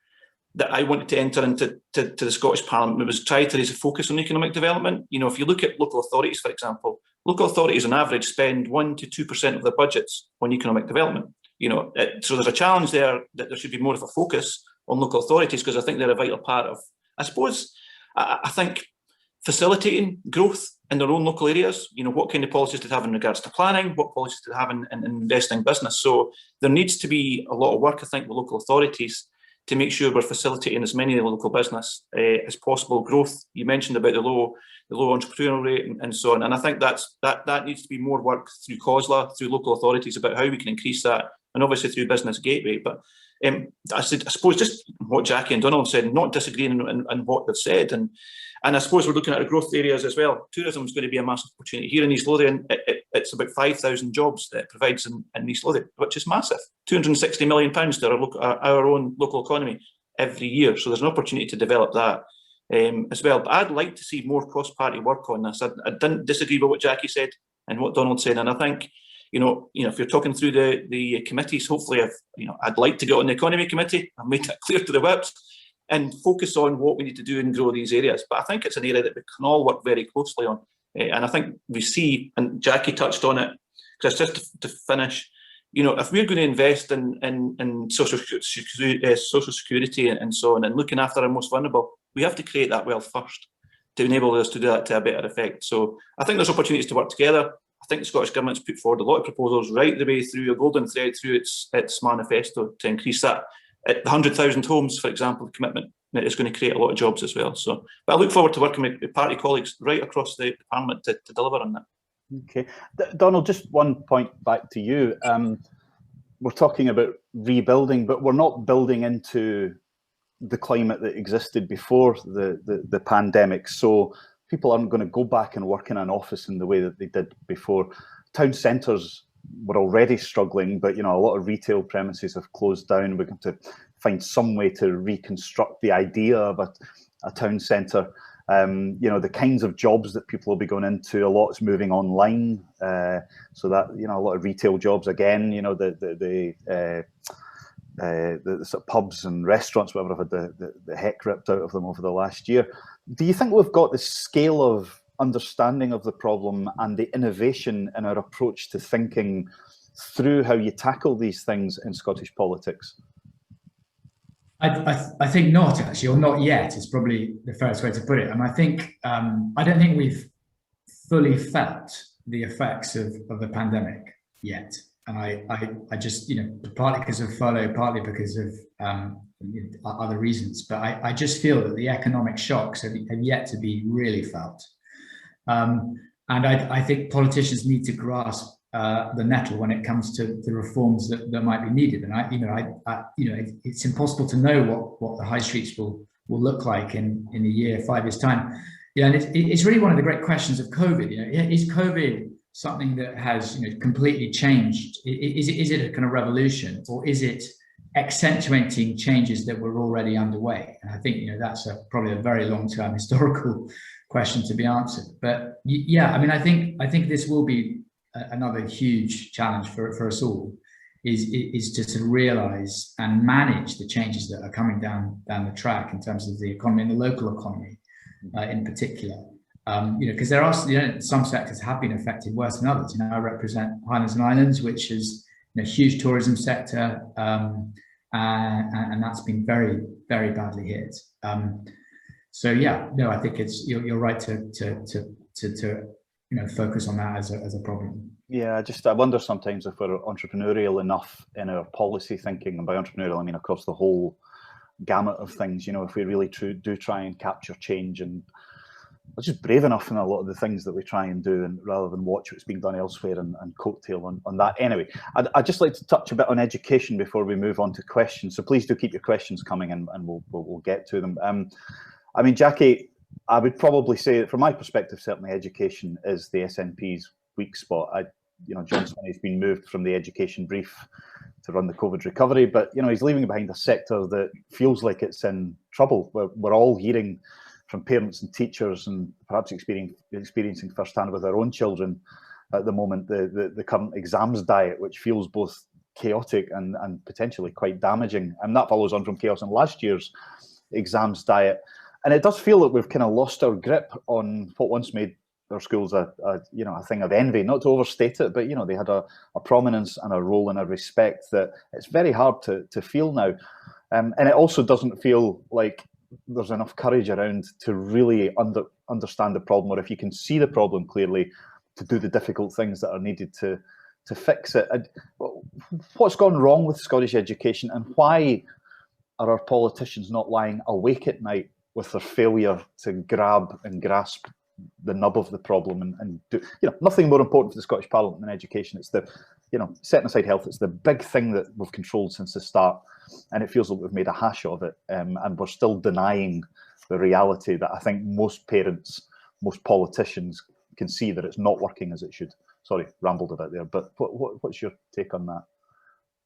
that I wanted to enter into the Scottish Parliament was try to raise a focus on economic development. You know, if you look at local authorities, for example, local authorities on average spend 1 to 2% of their budgets on economic development. You know, so there's a challenge there that there should be more of a focus on local authorities, because I think they're a vital part of, I suppose, I think, facilitating growth in their own local areas. You know, what kind of policies do they have in regards to planning? What policies do they have in investing business? So there needs to be a lot of work, I think, with local authorities to make sure we're facilitating as many local business as possible growth. You mentioned about the low entrepreneurial rate and so on, and I think that needs to be more work through COSLA, through local authorities, about how we can increase that, and obviously through Business Gateway. But I suppose just what Jackie and Donald said, not disagreeing in what they've said, and I suppose we're looking at our growth areas as well. Tourism is going to be a massive opportunity here in East Lothian. It's about 5,000 jobs that it provides in East Lothian, which is massive. £260 million to our own local economy every year. So there's an opportunity to develop that as well. But I'd like to see more cross-party work on this. I didn't disagree with what Jackie said and what Donald said, and I think, if you're talking through the committees, hopefully I'd like to get on the economy committee. I've made that clear to the whips, and focus on what we need to do and grow these areas. But I think it's an area that we can all work very closely on. And I think we see, and Jackie touched on it, because just to finish, if we're going to invest in social security and so on, and looking after our most vulnerable, we have to create that wealth first to enable us to do that to a better effect. So I think there's opportunities to work together. I think the Scottish Government's put forward a lot of proposals right the way through, a golden thread through its manifesto to increase that. At the 100,000 homes, for example, the commitment is going to create a lot of jobs as well. So, but I look forward to working with party colleagues right across the Parliament to deliver on that. Okay. Donald, just one point back to you. We're talking about rebuilding, but we're not building into the climate that existed before the pandemic. So people aren't going to go back and work in an office in the way that they did before. Town centres were already struggling, but a lot of retail premises have closed down. We're going to find some way to reconstruct the idea of a town centre. The kinds of jobs that people will be going into, a lot is moving online. So that a lot of retail jobs again. The sort of pubs and restaurants, whatever, have had the heck ripped out of them over the last year. Do you think we've got the scale of understanding of the problem and the innovation in our approach to thinking through how you tackle these things in Scottish politics? I think not, actually, or not yet is probably the fairest way to put it. And I think I don't think we've fully felt the effects of the pandemic yet. And I just, partly because of furlough, partly because of other reasons, but I just feel that the economic shocks have yet to be really felt. And I think politicians need to grasp the nettle when it comes to the reforms that might be needed. And it's impossible to know what the high streets will look like in a year, 5 years time. And it's really one of the great questions of COVID. Is COVID something that has completely changed? Is it a kind of revolution, or is it accentuating changes that were already underway? And I think that's probably a very long-term historical question to be answered. But yeah, I think this will be another huge challenge for us all, is to sort of realise and manage the changes that are coming down the track in terms of the economy and the local economy in particular. Because there are some sectors have been affected worse than others. I represent Highlands and Islands, which is a huge tourism sector, and that's been very, very badly hit. So yeah, no, I think you're right to focus on that as a problem. Yeah, I wonder sometimes if we're entrepreneurial enough in our policy thinking, and by entrepreneurial I mean across the whole gamut of things. If we really do try and capture change, and we're just brave enough in a lot of the things that we try and do, and rather than watch what's being done elsewhere and coattail on that. Anyway, I'd just like to touch a bit on education before we move on to questions. So please do keep your questions coming, and we'll get to them. Jackie, I would probably say that from my perspective, certainly education is the SNP's weak spot. John Swinney's been moved from the education brief to run the COVID recovery, but he's leaving behind a sector that feels like it's in trouble. We're all hearing from parents and teachers, and perhaps experiencing firsthand with our own children at the moment, the current exams diet, which feels both chaotic and potentially quite damaging. And that follows on from chaos in last year's exams diet. And it does feel that we've kind of lost our grip on what once made our schools a thing of envy. Not to overstate it, but they had a prominence and a role and a respect that it's very hard to feel now. And it also doesn't feel like there's enough courage around to really understand the problem, or if you can see the problem clearly, to do the difficult things that are needed to fix it. What's gone wrong with Scottish education, and why are our politicians not lying awake at night with their failure to grab and grasp the nub of the problem and do, nothing more important for the Scottish Parliament than education. It's the, setting aside health, it's the big thing that we've controlled since the start, and it feels like we've made a hash of it, and we're still denying the reality that I think most parents, most politicians can see, that it's not working as it should. Sorry, rambled a bit there, but what's your take on that?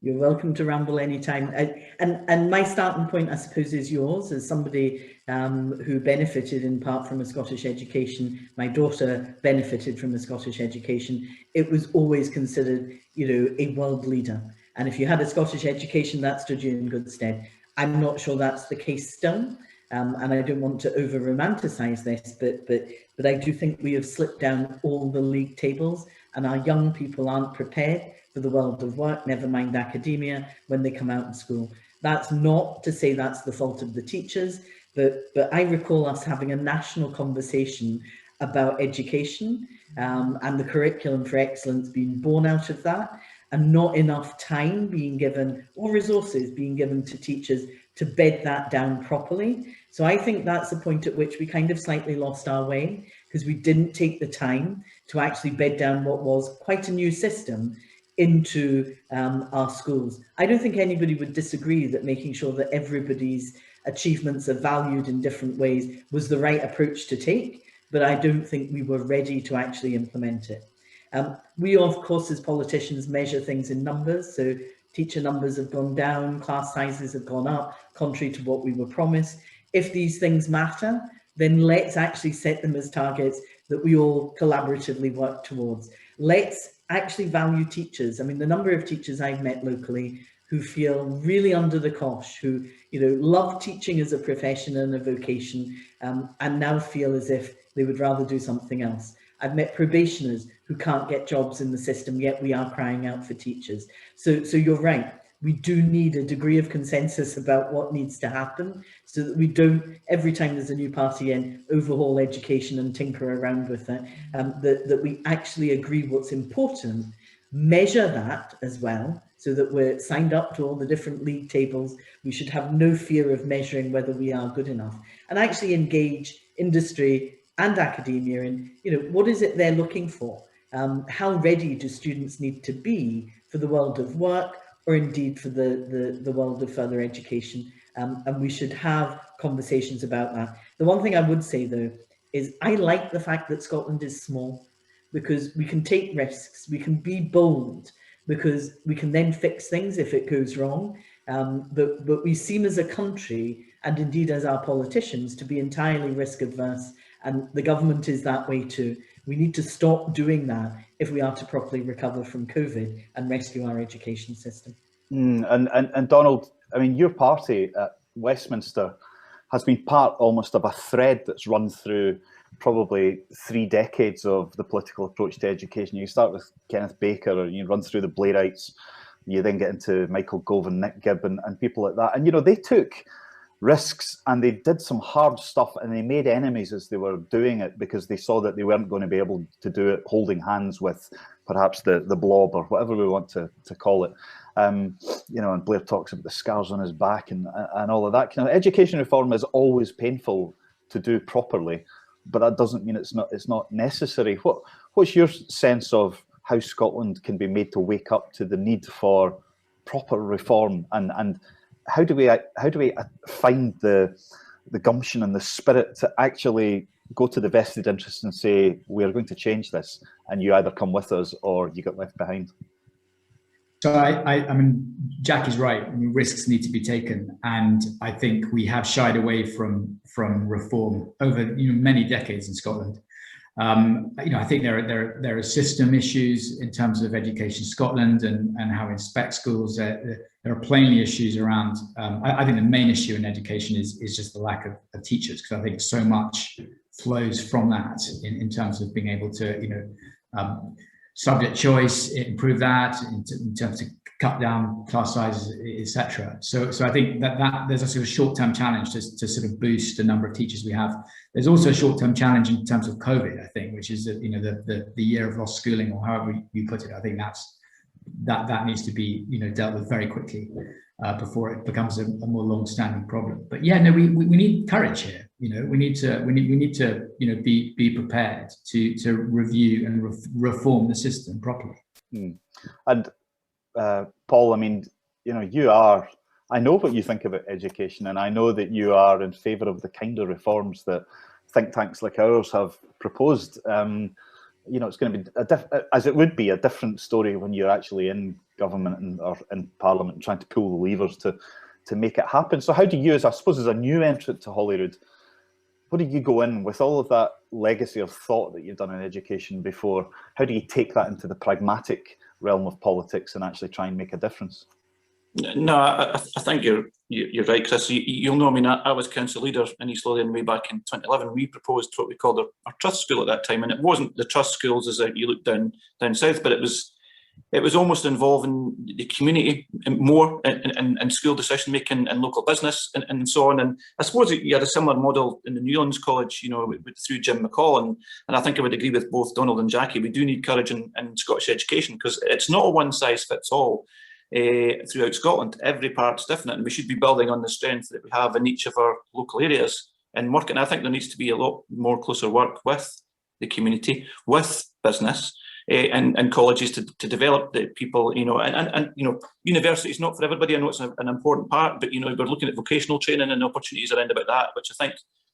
You're welcome to ramble anytime. And my starting point, I suppose, is yours. As somebody who benefited in part from a Scottish education, my daughter benefited from a Scottish education. It was always considered, a world leader. And if you had a Scottish education, that stood you in good stead. I'm not sure that's the case still. And I don't want to over romanticize this, but I do think we have slipped down all the league tables, and our young people aren't prepared for the world of work, never mind academia, when they come out of school. That's not to say that's the fault of the teachers, but I recall us having a national conversation about education and the curriculum for excellence being born out of that, and not enough time being given or resources being given to teachers to bed that down properly. So I think that's the point at which we kind of slightly lost our way, because we didn't take the time to actually bed down what was quite a new system into our schools. I don't think anybody would disagree that making sure that everybody's achievements are valued in different ways was the right approach to take, but I don't think we were ready to actually implement it. We, of course, as politicians, measure things in numbers. So teacher numbers have gone down, class sizes have gone up, contrary to what we were promised. If these things matter, then let's actually set them as targets that we all collaboratively work towards. Let's actually value teachers. I mean, the number of teachers I've met locally who feel really under the cosh, who love teaching as a profession and a vocation, and now feel as if they would rather do something else. I've met probationers who can't get jobs in the system, yet we are crying out for teachers. So you're right. We do need a degree of consensus about what needs to happen, so that we don't, every time there's a new party in, overhaul education and tinker around with it, that we actually agree what's important, measure that as well, so that we're signed up to all the different league tables. We should have no fear of measuring whether we are good enough, and actually engage industry and academia in, what is it they're looking for? How ready do students need to be for the world of work, or indeed for the world of further education? And we should have conversations about that. The one thing I would say, though, is I like the fact that Scotland is small, because we can take risks, we can be bold, because we can then fix things if it goes wrong. But we seem as a country, and indeed as our politicians, to be entirely risk adverse, and the government is that way too. We need to stop doing that if we are to properly recover from COVID and rescue our education system. And Donald, I mean, your party at Westminster has been part almost of a thread that's run through probably 3 decades of the political approach to education. You start with Kenneth Baker, or you run through the Blairites, you then get into Michael Gove and Nick Gibb and people like that. And, they took risks and they did some hard stuff, and they made enemies as they were doing it, because they saw that they weren't going to be able to do it holding hands with perhaps the blob, or whatever we want to call it. And Blair talks about the scars on his back and all of that. Education reform is always painful to do properly, but that doesn't mean it's not necessary. What's your sense of how Scotland can be made to wake up to the need for proper reform, and how do we find the gumption and the spirit to actually go to the vested interest and say, we are going to change this, and you either come with us or you get left behind? So I mean, Jack is right. I mean, risks need to be taken, and I think we have shied away from reform over many decades in Scotland. I think there are system issues in terms of Education Scotland and how we inspect schools. There are plainly issues around. I think the main issue in education is just the lack of teachers, because I think so much flows from that in terms of being able to subject choice, improve that in terms of cut down class sizes, etc. So I think that there's a sort of short-term challenge to sort of boost the number of teachers we have. There's also a short-term challenge in terms of COVID, I think, which is the year of lost schooling, or however you put it. I think that needs to be dealt with very quickly. before it becomes a more long-standing problem. But yeah, no, we need courage here. You know, we need to you know, be prepared to review and reform the system properly. And Paul, I mean, you know, I know what you think about education, and I know that you are in favour of the kind of reforms that think tanks like ours have proposed. You know, it's going to be, as it would be, a different story when you're actually in government or in Parliament trying to pull the levers to make it happen. So how do you, as a new entrant to Holyrood, what do you go in with all of that legacy of thought that you've done in education before? How do you take that into the pragmatic realm of politics and actually try and make a difference? No, I think you're right, Chris. You'll know, I mean, I was council leader in East Lothian way back in 2011. We proposed what we called our trust school at that time, and it wasn't the trust schools as you look down south, but it was almost involving the community more in school decision making and local business and so on. And I suppose you had a similar model in the Newlands College, you know, through Jim McCall, and I think I would agree with both Donald and Jackie. We do need courage in Scottish education, because it's not a one size fits all. Throughout Scotland, every part's different, and we should be building on the strength that we have in each of our local areas and working. I think there needs to be a lot more closer work with the community, with business, and colleges to develop the people, you know, and you know, university is not for everybody. I know it's an important part, but you know, we're looking at vocational training and opportunities around about that, which I think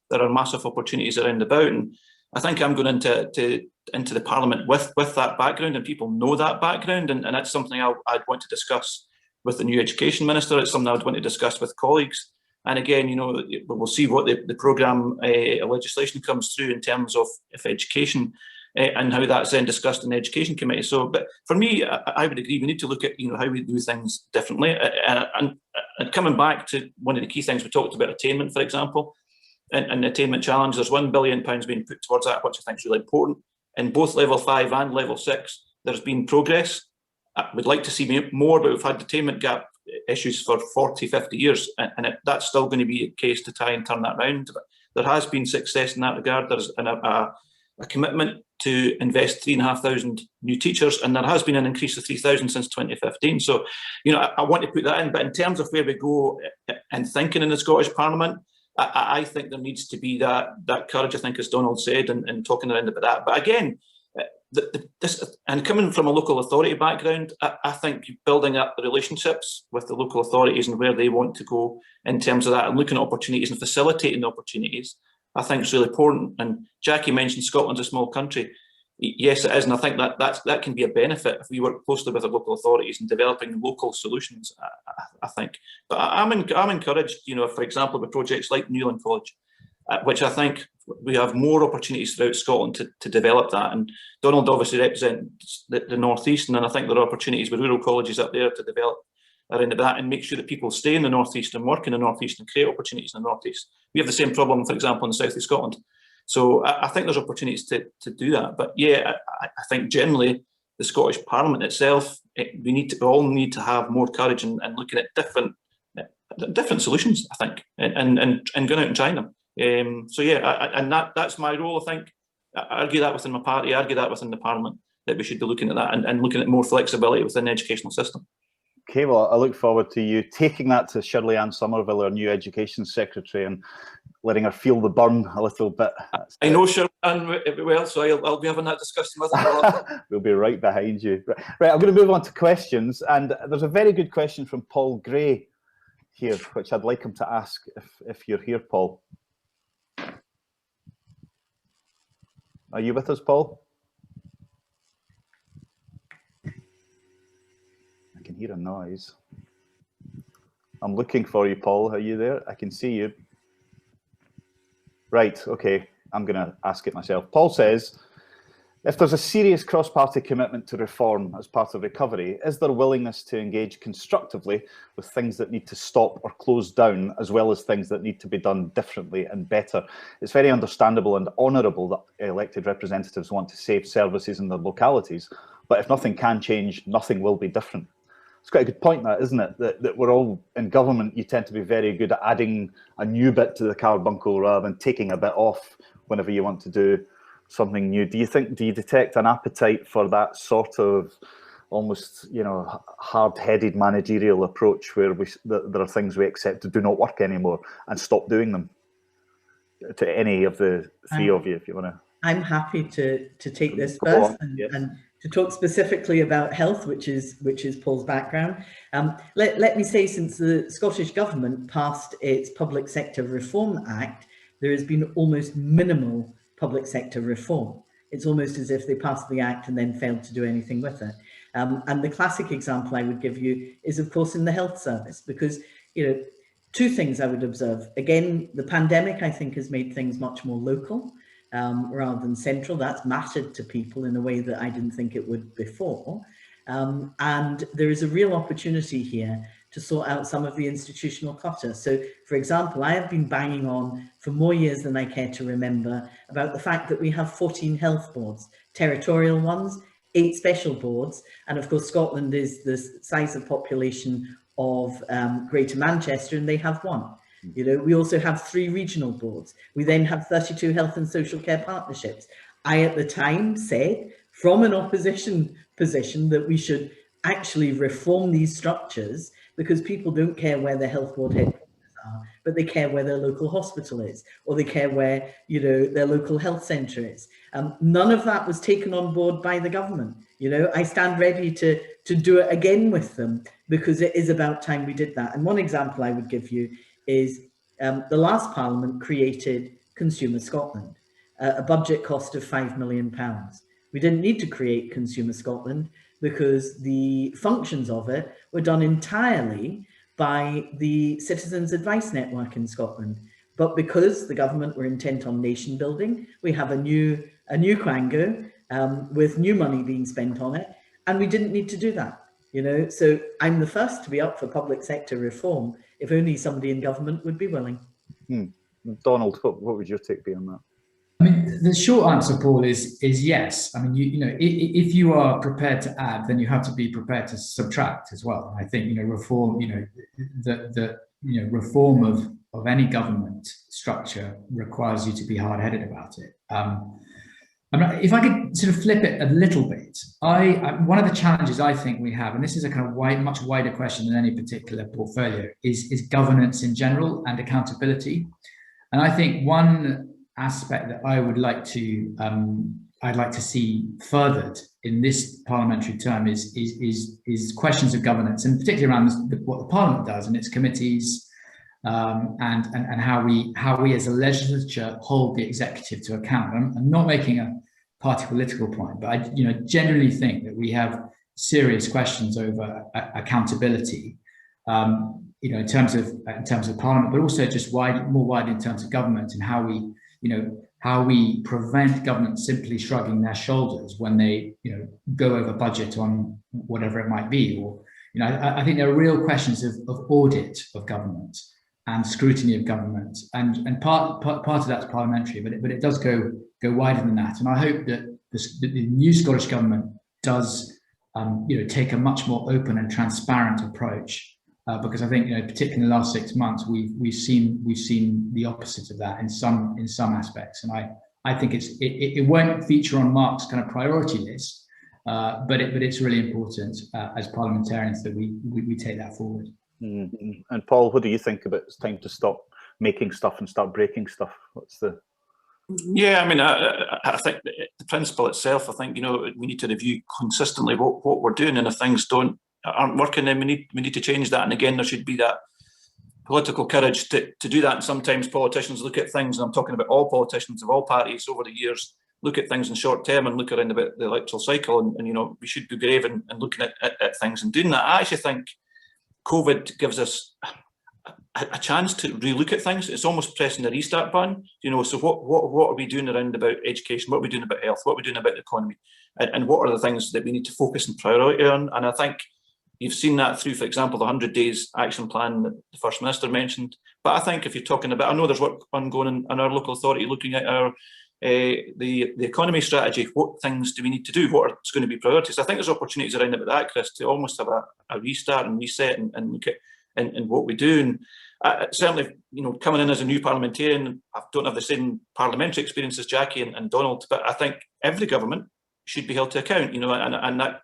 there are massive opportunities around about. And I think I'm going into the Parliament with that background, and people know that background, and that's something I'd want to discuss with the new Education Minister. It's something I'd want to discuss with colleagues. And again, you know, we'll see what the programme legislation comes through in terms of education and how that's then discussed in the Education Committee. So, but for me, I would agree, we need to look at, you know, how we do things differently. And coming back to one of the key things we talked about, attainment, for example, and the attainment challenge, there's £1 billion being put towards that, which I think is really important. In both level 5 and level 6, there's been progress. I would like to see more, but we've had attainment gap issues for 40, 50 years, and that's still going to be a case to try and turn that around. But there has been success in that regard. There's a commitment to invest 3,500 new teachers, and there has been an increase of 3,000 since 2015. So, you know, I want to put that in, but in terms of where we go in thinking in the Scottish Parliament, I think there needs to be that courage, I think, as Donald said, and talking around about that. But again, this, and coming from a local authority background, I think building up the relationships with the local authorities and where they want to go in terms of that, and looking at opportunities and facilitating the opportunities, I think is really important. And Jackie mentioned Scotland's a small country. Yes, it is, and I think that can be a benefit if we work closely with our local authorities in developing local solutions. I think, but I'm encouraged. You know, for example, with projects like Newland College, which I think we have more opportunities throughout Scotland to develop that. And Donald obviously represents the North East, and I think there are opportunities with rural colleges up there to develop around that and make sure that people stay in the North East and work in the North East and create opportunities in the North East. We have the same problem, for example, in the South of Scotland. So I think there's opportunities to do that. But yeah, I think generally the Scottish Parliament itself, we all need to have more courage and looking at different solutions, I think, and going out and trying them. So yeah, and that's my role, I think. I argue that within my party, I argue that within the Parliament, that we should be looking at that and looking at more flexibility within the educational system. Okay, well, I look forward to you taking that to Shirley Ann Somerville, our new Education Secretary, and letting her feel the burn a little bit. I know Shirley Ann well, so I'll be having that discussion with her. We'll be right behind you. Right, I'm going to move on to questions, and there's a very good question from Paul Gray here, which I'd like him to ask if you're here, Paul. Are you with us, Paul? I can hear a noise. I'm looking for you, Paul. Are you there? I can see you. Right, okay. I'm going to ask it myself. Paul says, if there's a serious cross-party commitment to reform as part of recovery, is there willingness to engage constructively with things that need to stop or close down, as well as things that need to be done differently and better? It's very understandable and honourable that elected representatives want to save services in their localities, but if nothing can change, nothing will be different. It's quite a good point, that, isn't it? That we're all in government, you tend to be very good at adding a new bit to the carbuncle rather than taking a bit off whenever you want to do something new. Do you detect an appetite for that sort of almost, you know, hard-headed managerial approach where there are things we accept that do not work anymore and stop doing them. To any of the three of you, if you want to. I'm happy to take this first and to talk specifically about health, which is Paul's background. Let me say, since the Scottish Government passed its Public Sector Reform Act, there has been almost minimal public sector reform. It's almost as if they passed the act and then failed to do anything with it. And the classic example I would give you is, of course, in the health service, because, you know, two things I would observe. Again, the pandemic, I think, has made things much more local rather than central. That's mattered to people in a way that I didn't think it would before. And there is a real opportunity here to sort out some of the institutional clutter. So, for example, I have been banging on for more years than I care to remember about the fact that we have 14 health boards, territorial ones, 8 special boards, and of course Scotland is the size of population of Greater Manchester, and they have 1. You know, we also have 3 regional boards. We then have 32 health and social care partnerships. I at the time said, from an opposition position, that we should actually reform these structures, because people don't care where their health board headquarters are, but they care where their local hospital is, or they care where, you know, their local health centre is. None of that was taken on board by the government. You know, I stand ready to do it again with them, because it is about time we did that. And one example I would give you is the last Parliament created Consumer Scotland, a budget cost of £5 million. We didn't need to create Consumer Scotland because the functions of it were done entirely by the Citizens Advice Network in Scotland. But because the government were intent on nation building, we have a new Quango with new money being spent on it, and we didn't need to do that. You know, so I'm the first to be up for public sector reform, if only somebody in government would be willing. Donald, what would your take be on that? I mean, the short answer, Paul, is yes. I mean, you know, if you are prepared to add, then you have to be prepared to subtract as well. I think, you know, reform, you know, the reform of any government structure requires you to be hard-headed about it. I mean, if I could sort of flip it a little bit, one of the challenges I think we have, and this is a kind of much wider question than any particular portfolio, is governance in general and accountability. And I think one aspect that I would like to I'd like to see furthered in this parliamentary term is questions of governance, and particularly around what the Parliament does and its committees, and how we as a legislature hold the executive to account. I'm not making a party political point, but I generally think that we have serious questions over accountability, in terms of Parliament, but also just more widely in terms of government, and how we prevent government simply shrugging their shoulders when they go over budget on whatever it might be. Or I think there are real questions of audit of government and scrutiny of government, and part of that's parliamentary, but it does go wider than that. And I hope that the new Scottish government does take a much more open and transparent approach. Because I think, particularly in the last 6 months, we've seen the opposite of that in some aspects, and I think it won't feature on Mark's kind of priority list, but it's really important as parliamentarians that we take that forward. Mm-hmm. And Paul, what do you think about it's time to stop making stuff and start breaking stuff? What's the? Yeah, I mean, I think the principle itself. I think we need to review consistently what we're doing, and if things aren't working, then we need to change that. And again, there should be that political courage to do that. And sometimes politicians look at things, and I'm talking about all politicians of all parties over the years, look at things in short term and look around about the electoral cycle. And we should be brave and looking at things and doing that. I actually think COVID gives us a chance to relook at things. It's almost pressing the restart button. So what are we doing around about education? What are we doing about health? What are we doing about the economy? And what are the things that we need to focus and priority on? And I think you've seen that through, for example, the 100 days action plan that the First Minister mentioned. But I think if you're talking about, I know there's work ongoing in our local authority looking at our the economy strategy. What things do we need to do? What are going to be priorities? I think there's opportunities around about that, Chris, to almost have a restart and reset and look at and what we do. And certainly, coming in as a new parliamentarian, I don't have the same parliamentary experience as Jackie and Donald, but I think every government should be held to account, and that,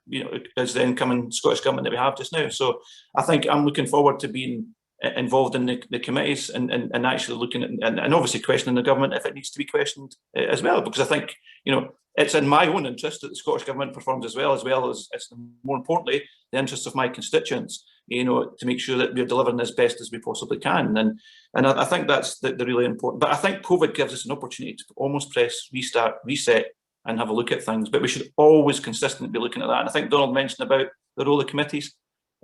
is the incoming Scottish Government that we have just now. So I think I'm looking forward to being involved in the committees and actually looking at, and obviously questioning the government if it needs to be questioned as well, because I think, it's in my own interest that the Scottish Government performs as well as it's more importantly, the interests of my constituents, to make sure that we're delivering as best as we possibly can. And I think that's the really important. But I think COVID gives us an opportunity to almost press restart, reset, and have a look at things. But we should always consistently be looking at that. And I think Donald mentioned about the role of committees.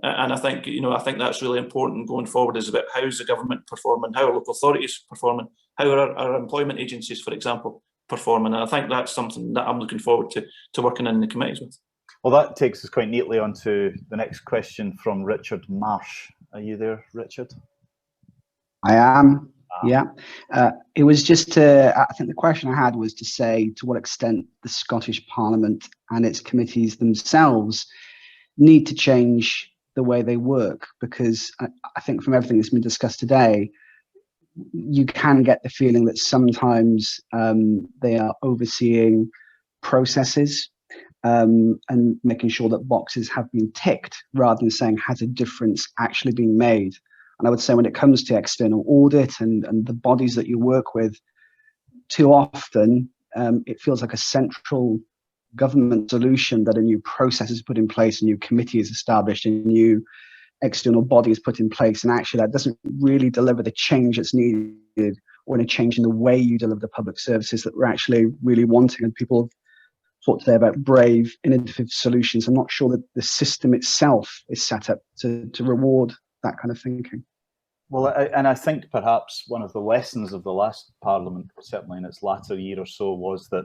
And I think, I think that's really important going forward, is about how's the government performing, how are local authorities performing, how are our employment agencies, for example, performing. And I think that's something that I'm looking forward to working in the committees with. Well, that takes us quite neatly onto the next question from Richard Marsh. Are you there, Richard? I am, yeah. It was just I think the question I had was to say to what extent the Scottish Parliament and its committees themselves need to change the way they work, because I think from everything that's been discussed today, you can get the feeling that sometimes they are overseeing processes and making sure that boxes have been ticked rather than saying, has a difference actually been made? And I would say when it comes to external audit and the bodies that you work with, too often it feels like a central government solution that a new process is put in place, a new committee is established, a new external body is put in place, and actually that doesn't really deliver the change that's needed, or a change in the way you deliver the public services that we're actually really wanting. And people have talked today about brave, innovative solutions. I'm not sure that the system itself is set up to reward that kind of thinking. Well, and I think perhaps one of the lessons of the last Parliament, certainly in its latter year or so, was that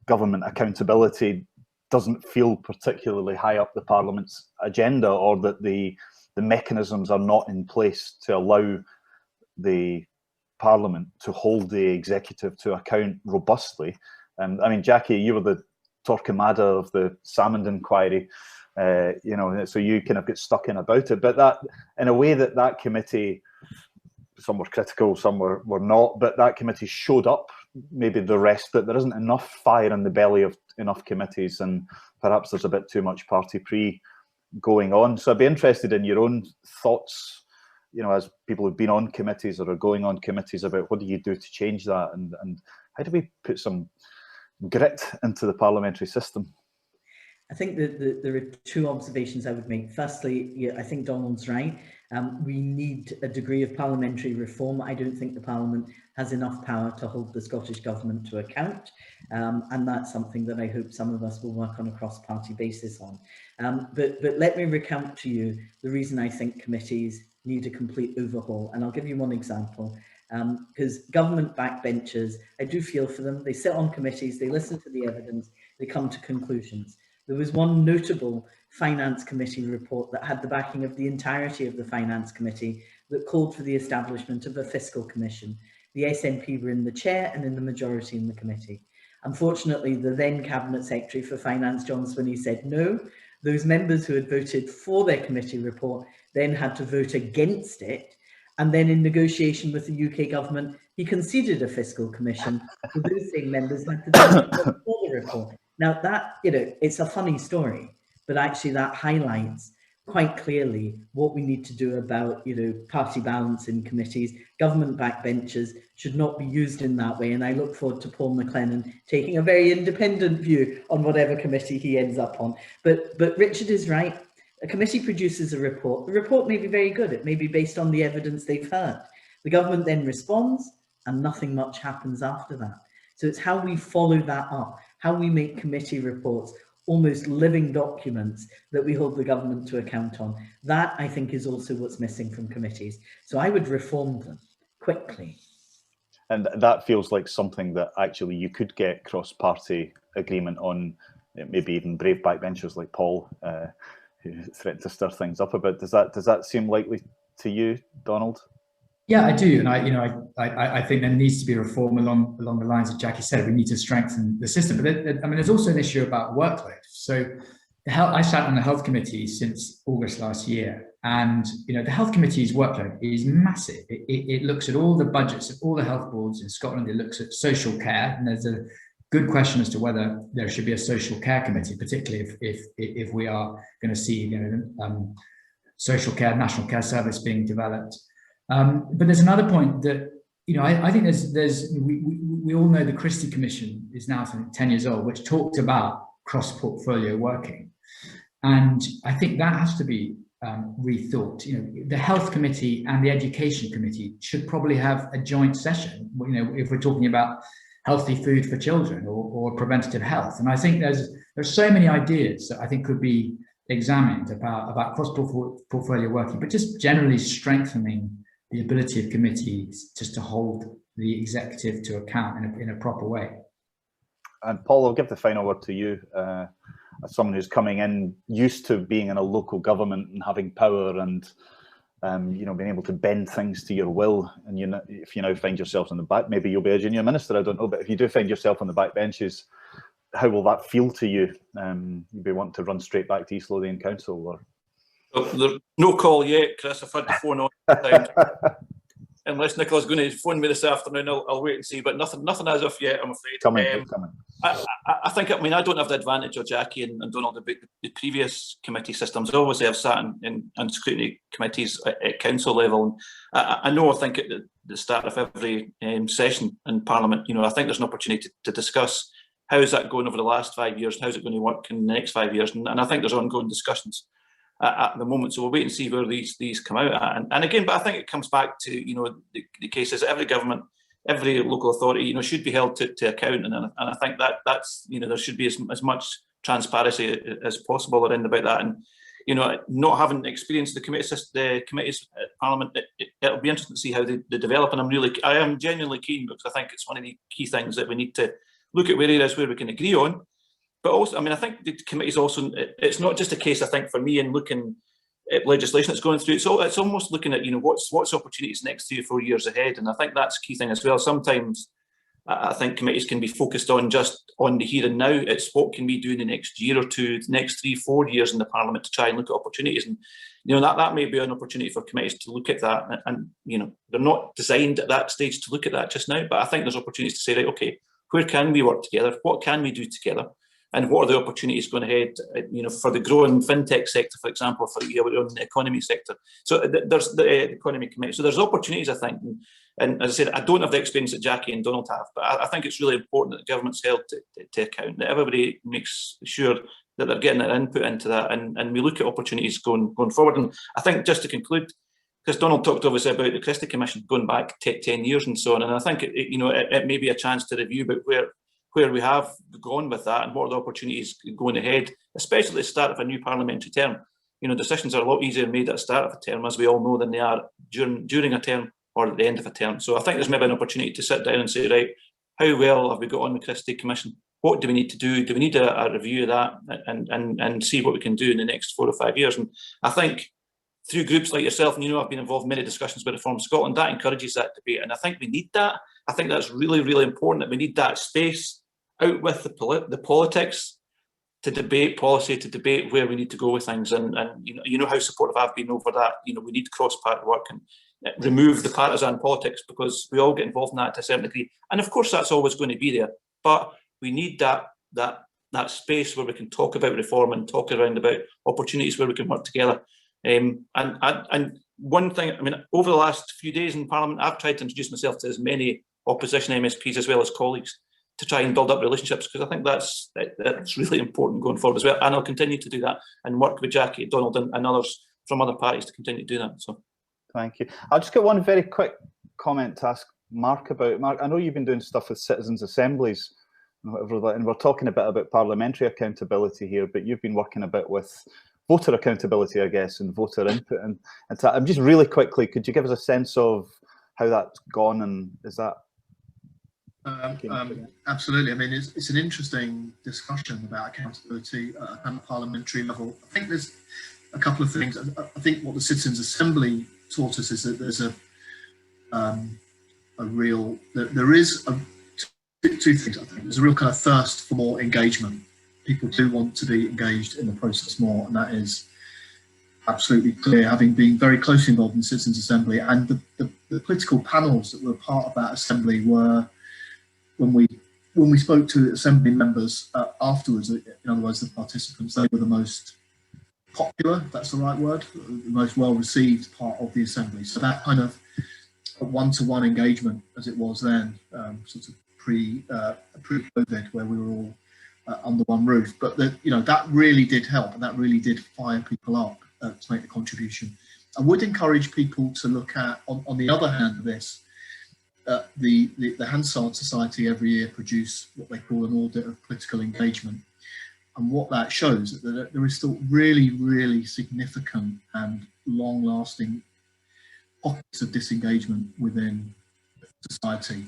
government accountability doesn't feel particularly high up the Parliament's agenda, or that the mechanisms are not in place to allow the Parliament to hold the executive to account robustly. I mean, Jackie, you were the Torquemada of the Salmond inquiry, so you kind of get stuck in about it. But that, in a way, that committee, some were critical, some were not, but that committee showed up maybe the rest, that there isn't enough fire in the belly of enough committees, and perhaps there's a bit too much party pre going on. So I'd be interested in your own thoughts, as people who've been on committees or are going on committees, about what do you do to change that, and how do we put some grit into the parliamentary system? I think that there are two observations I would make. Firstly, I think Donald's right. We need a degree of parliamentary reform. I don't think the Parliament has enough power to hold the Scottish Government to account. And that's something that I hope some of us will work on a cross-party basis on. But let me recount to you the reason I think committees need a complete overhaul. And I'll give you one example. Because government backbenchers, I do feel for them. They sit on committees, they listen to the evidence, they come to conclusions. There was one notable Finance Committee report that had the backing of the entirety of the Finance Committee that called for the establishment of a fiscal commission. The SNP were in the chair and in the majority in the committee. Unfortunately, the then Cabinet Secretary for Finance, John Swinney, said no. Those members who had voted for their committee report then had to vote against it. And then in negotiation with the UK government, he conceded a fiscal commission. So those same members had to vote for the report. Now that, it's a funny story, but actually that highlights quite clearly what we need to do about, party balance in committees. Government backbenchers should not be used in that way. And I look forward to Paul McLennan taking a very independent view on whatever committee he ends up on. But Richard is right. A committee produces a report. The report may be very good. It may be based on the evidence they've heard. The government then responds and nothing much happens after that. So it's how we follow that up, how we make committee reports almost living documents that we hold the government to account on. That, I think, is also what's missing from committees. So I would reform them quickly. And that feels like something that actually you could get cross-party agreement on, maybe even brave backbenchers like Paul, who threatened to stir things up a bit. Does that seem likely to you, Donald? Yeah, I do, and I think there needs to be a reform along the lines that Jackie said. We need to strengthen the system, but there's also an issue about workload. So, I sat on the Health Committee since August last year, and the Health Committee's workload is massive. It looks at all the budgets of all the health boards in Scotland. It looks at social care, and there's good question as to whether there should be a social care committee, particularly if we are going to see, social care, national care service being developed. But there's another point that, I think we all know the Christie Commission is now 10 years old, which talked about cross-portfolio working. And I think that has to be rethought. The Health Committee and the Education Committee should probably have a joint session, if we're talking about healthy food for children or preventative health. And I think there's so many ideas that I think could be examined about cross-portfolio working, but just generally strengthening the ability of committees just to hold the executive to account in a proper way. And Paul, I'll give the final word to you. As someone who's coming in, used to being in a local government and having power and being able to bend things to your will, and if you now find yourself on the back, maybe you'll be a junior minister, I don't know, but if you do find yourself on the back benches, how will that feel to you? You'll be wanting to run straight back to East Lothian Council, or? Well, there's no call yet, Chris. I've had the phone on time. Unless Nicola's going to phone me this afternoon, I'll wait and see. But nothing as of yet, I'm afraid. Coming. I think, I don't have the advantage of Jackie and Donald about the previous committee systems. Obviously, I've sat in scrutiny committees at council level. I think at the start of every session in Parliament, I think there's an opportunity to discuss how is that going over the last 5 years, how's it going to work in the next 5 years, and I think there's ongoing discussions at the moment. So we'll wait and see where these come out at. And again, but I think it comes back to the cases. Every government, every local authority, should be held to account, and I think that's there should be as much transparency as possible around about that. And not having experienced the committees at Parliament, it'll be interesting to see how they develop. And I am genuinely keen, because I think it's one of the key things that we need to look at where areas where we can agree on. But also, I think the committees also, it's not just a case, I think, for me in looking at legislation that's going through. It's almost looking at, what's opportunities next 3 or 4 years ahead. And I think that's a key thing as well. Sometimes I think committees can be focused on just on the here and now. It's what can we do in the next year or two, the next 3 or 4 years in the Parliament to try and look at opportunities. And, that may be an opportunity for committees to look at that. And they're not designed at that stage to look at that just now. But I think there's opportunities to say, right, okay, where can we work together? What can we do together? And what are the opportunities going ahead, for the growing fintech sector, for example, for the economy sector? So there's the economy committee. So there's opportunities, I think. And as I said, I don't have the experience that Jackie and Donald have, but I think it's really important that the government's held to account, that everybody makes sure that they're getting their input into that, and we look at opportunities going forward. And I think, just to conclude, because Donald talked obviously about the Christie Commission going back 10 years and so on, and I think it may be a chance to review about where we have gone with that and what are the opportunities going ahead, especially at the start of a new parliamentary term. Decisions are a lot easier made at the start of a term, as we all know, than they are during a term or at the end of a term. So I think there's maybe an opportunity to sit down and say, right, how well have we got on the Christie Commission? What do we need to do? Do we need a review of that and see what we can do in the next 4 or 5 years? And I think through groups like yourself, and I've been involved in many discussions with Reform Scotland, that encourages that debate. And I think we need that. I think that's really, really important, that we need that space out with the politics to debate policy, to debate where we need to go with things. And how supportive I've been over that. We need cross-party work and remove the partisan politics, because we all get involved in that to a certain degree. And of course, that's always going to be there. But we need that space where we can talk about reform and talk around about opportunities where we can work together. And one thing, over the last few days in Parliament, I've tried to introduce myself to as many opposition MSPs as well as colleagues to try and build up relationships, because I think that's really important going forward as well. And I'll continue to do that and work with Jackie, Donald, and others from other parties to continue to do that. So, thank you. I'll just get one very quick comment to ask Mark about. Mark, I know you've been doing stuff with citizens' assemblies and whatever, and we're talking a bit about parliamentary accountability here, but you've been working a bit with voter accountability, I guess, and voter input. And I'm just really quickly, could you give us a sense of how that's gone, and is that? Absolutely. It's an interesting discussion about accountability at a parliamentary level. I think there's a couple of things. I think what the Citizens' Assembly taught us is that there's two things. I think there's a real kind of thirst for more engagement. People do want to be engaged in the process more, and that is absolutely clear, having been very closely involved in the Citizens' Assembly. And the political panels that were part of that assembly were, when we when we spoke to Assembly members afterwards, in other words, the participants, they were the most popular, if that's the right word, the most well-received part of the Assembly. So that kind of one-to-one engagement, as it was then, sort of pre-COVID, where we were all under one roof. But that really did help, and that really did fire people up to make the contribution. I would encourage people to look at, on the other hand of this, the Hansard Society every year produce what they call an audit of political engagement. And what that shows is that there is still really, really significant and long-lasting pockets of disengagement within society,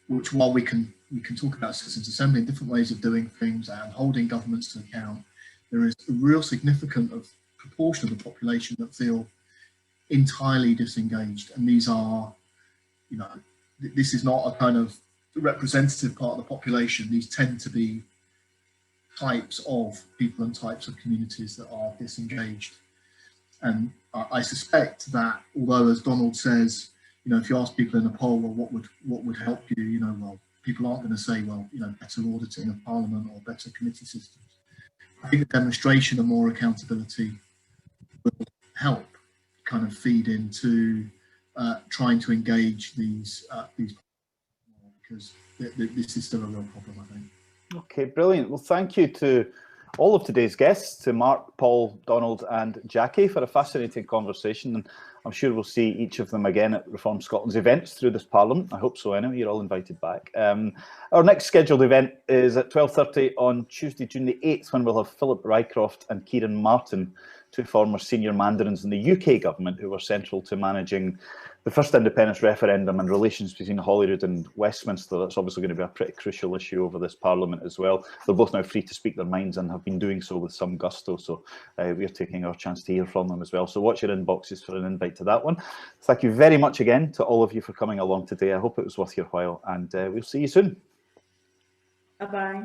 which, while we can talk about citizens' assembly and different ways of doing things and holding governments to account, there is a real significant proportion of the population that feel entirely disengaged. And these are, this is not a kind of representative part of the population. These tend to be types of people and types of communities that are disengaged. And I suspect that, although, as Donald says, if you ask people in a poll, well, what would help you, well, people aren't going to say, well, better auditing of Parliament or better committee systems. I think the demonstration of more accountability will help kind of feed into trying to engage these because this is still a real problem, I think. Okay, brilliant. Well, thank you to all of today's guests, to Mark, Paul, Donald and Jackie, for a fascinating conversation. And I'm sure we'll see each of them again at Reform Scotland's events through this Parliament. I hope so anyway, you're all invited back. Our next scheduled event is at 12:30 on Tuesday, June the 8th, when we'll have Philip Rycroft and Kieran Martin, two former senior mandarins in the UK government who were central to managing the first independence referendum and relations between Holyrood and Westminster. That's obviously going to be a pretty crucial issue over this Parliament as well. They're both now free to speak their minds and have been doing so with some gusto. So we're taking our chance to hear from them as well. So watch your inboxes for an invite to that one. Thank you very much again to all of you for coming along today. I hope it was worth your while, and we'll see you soon. Bye-bye.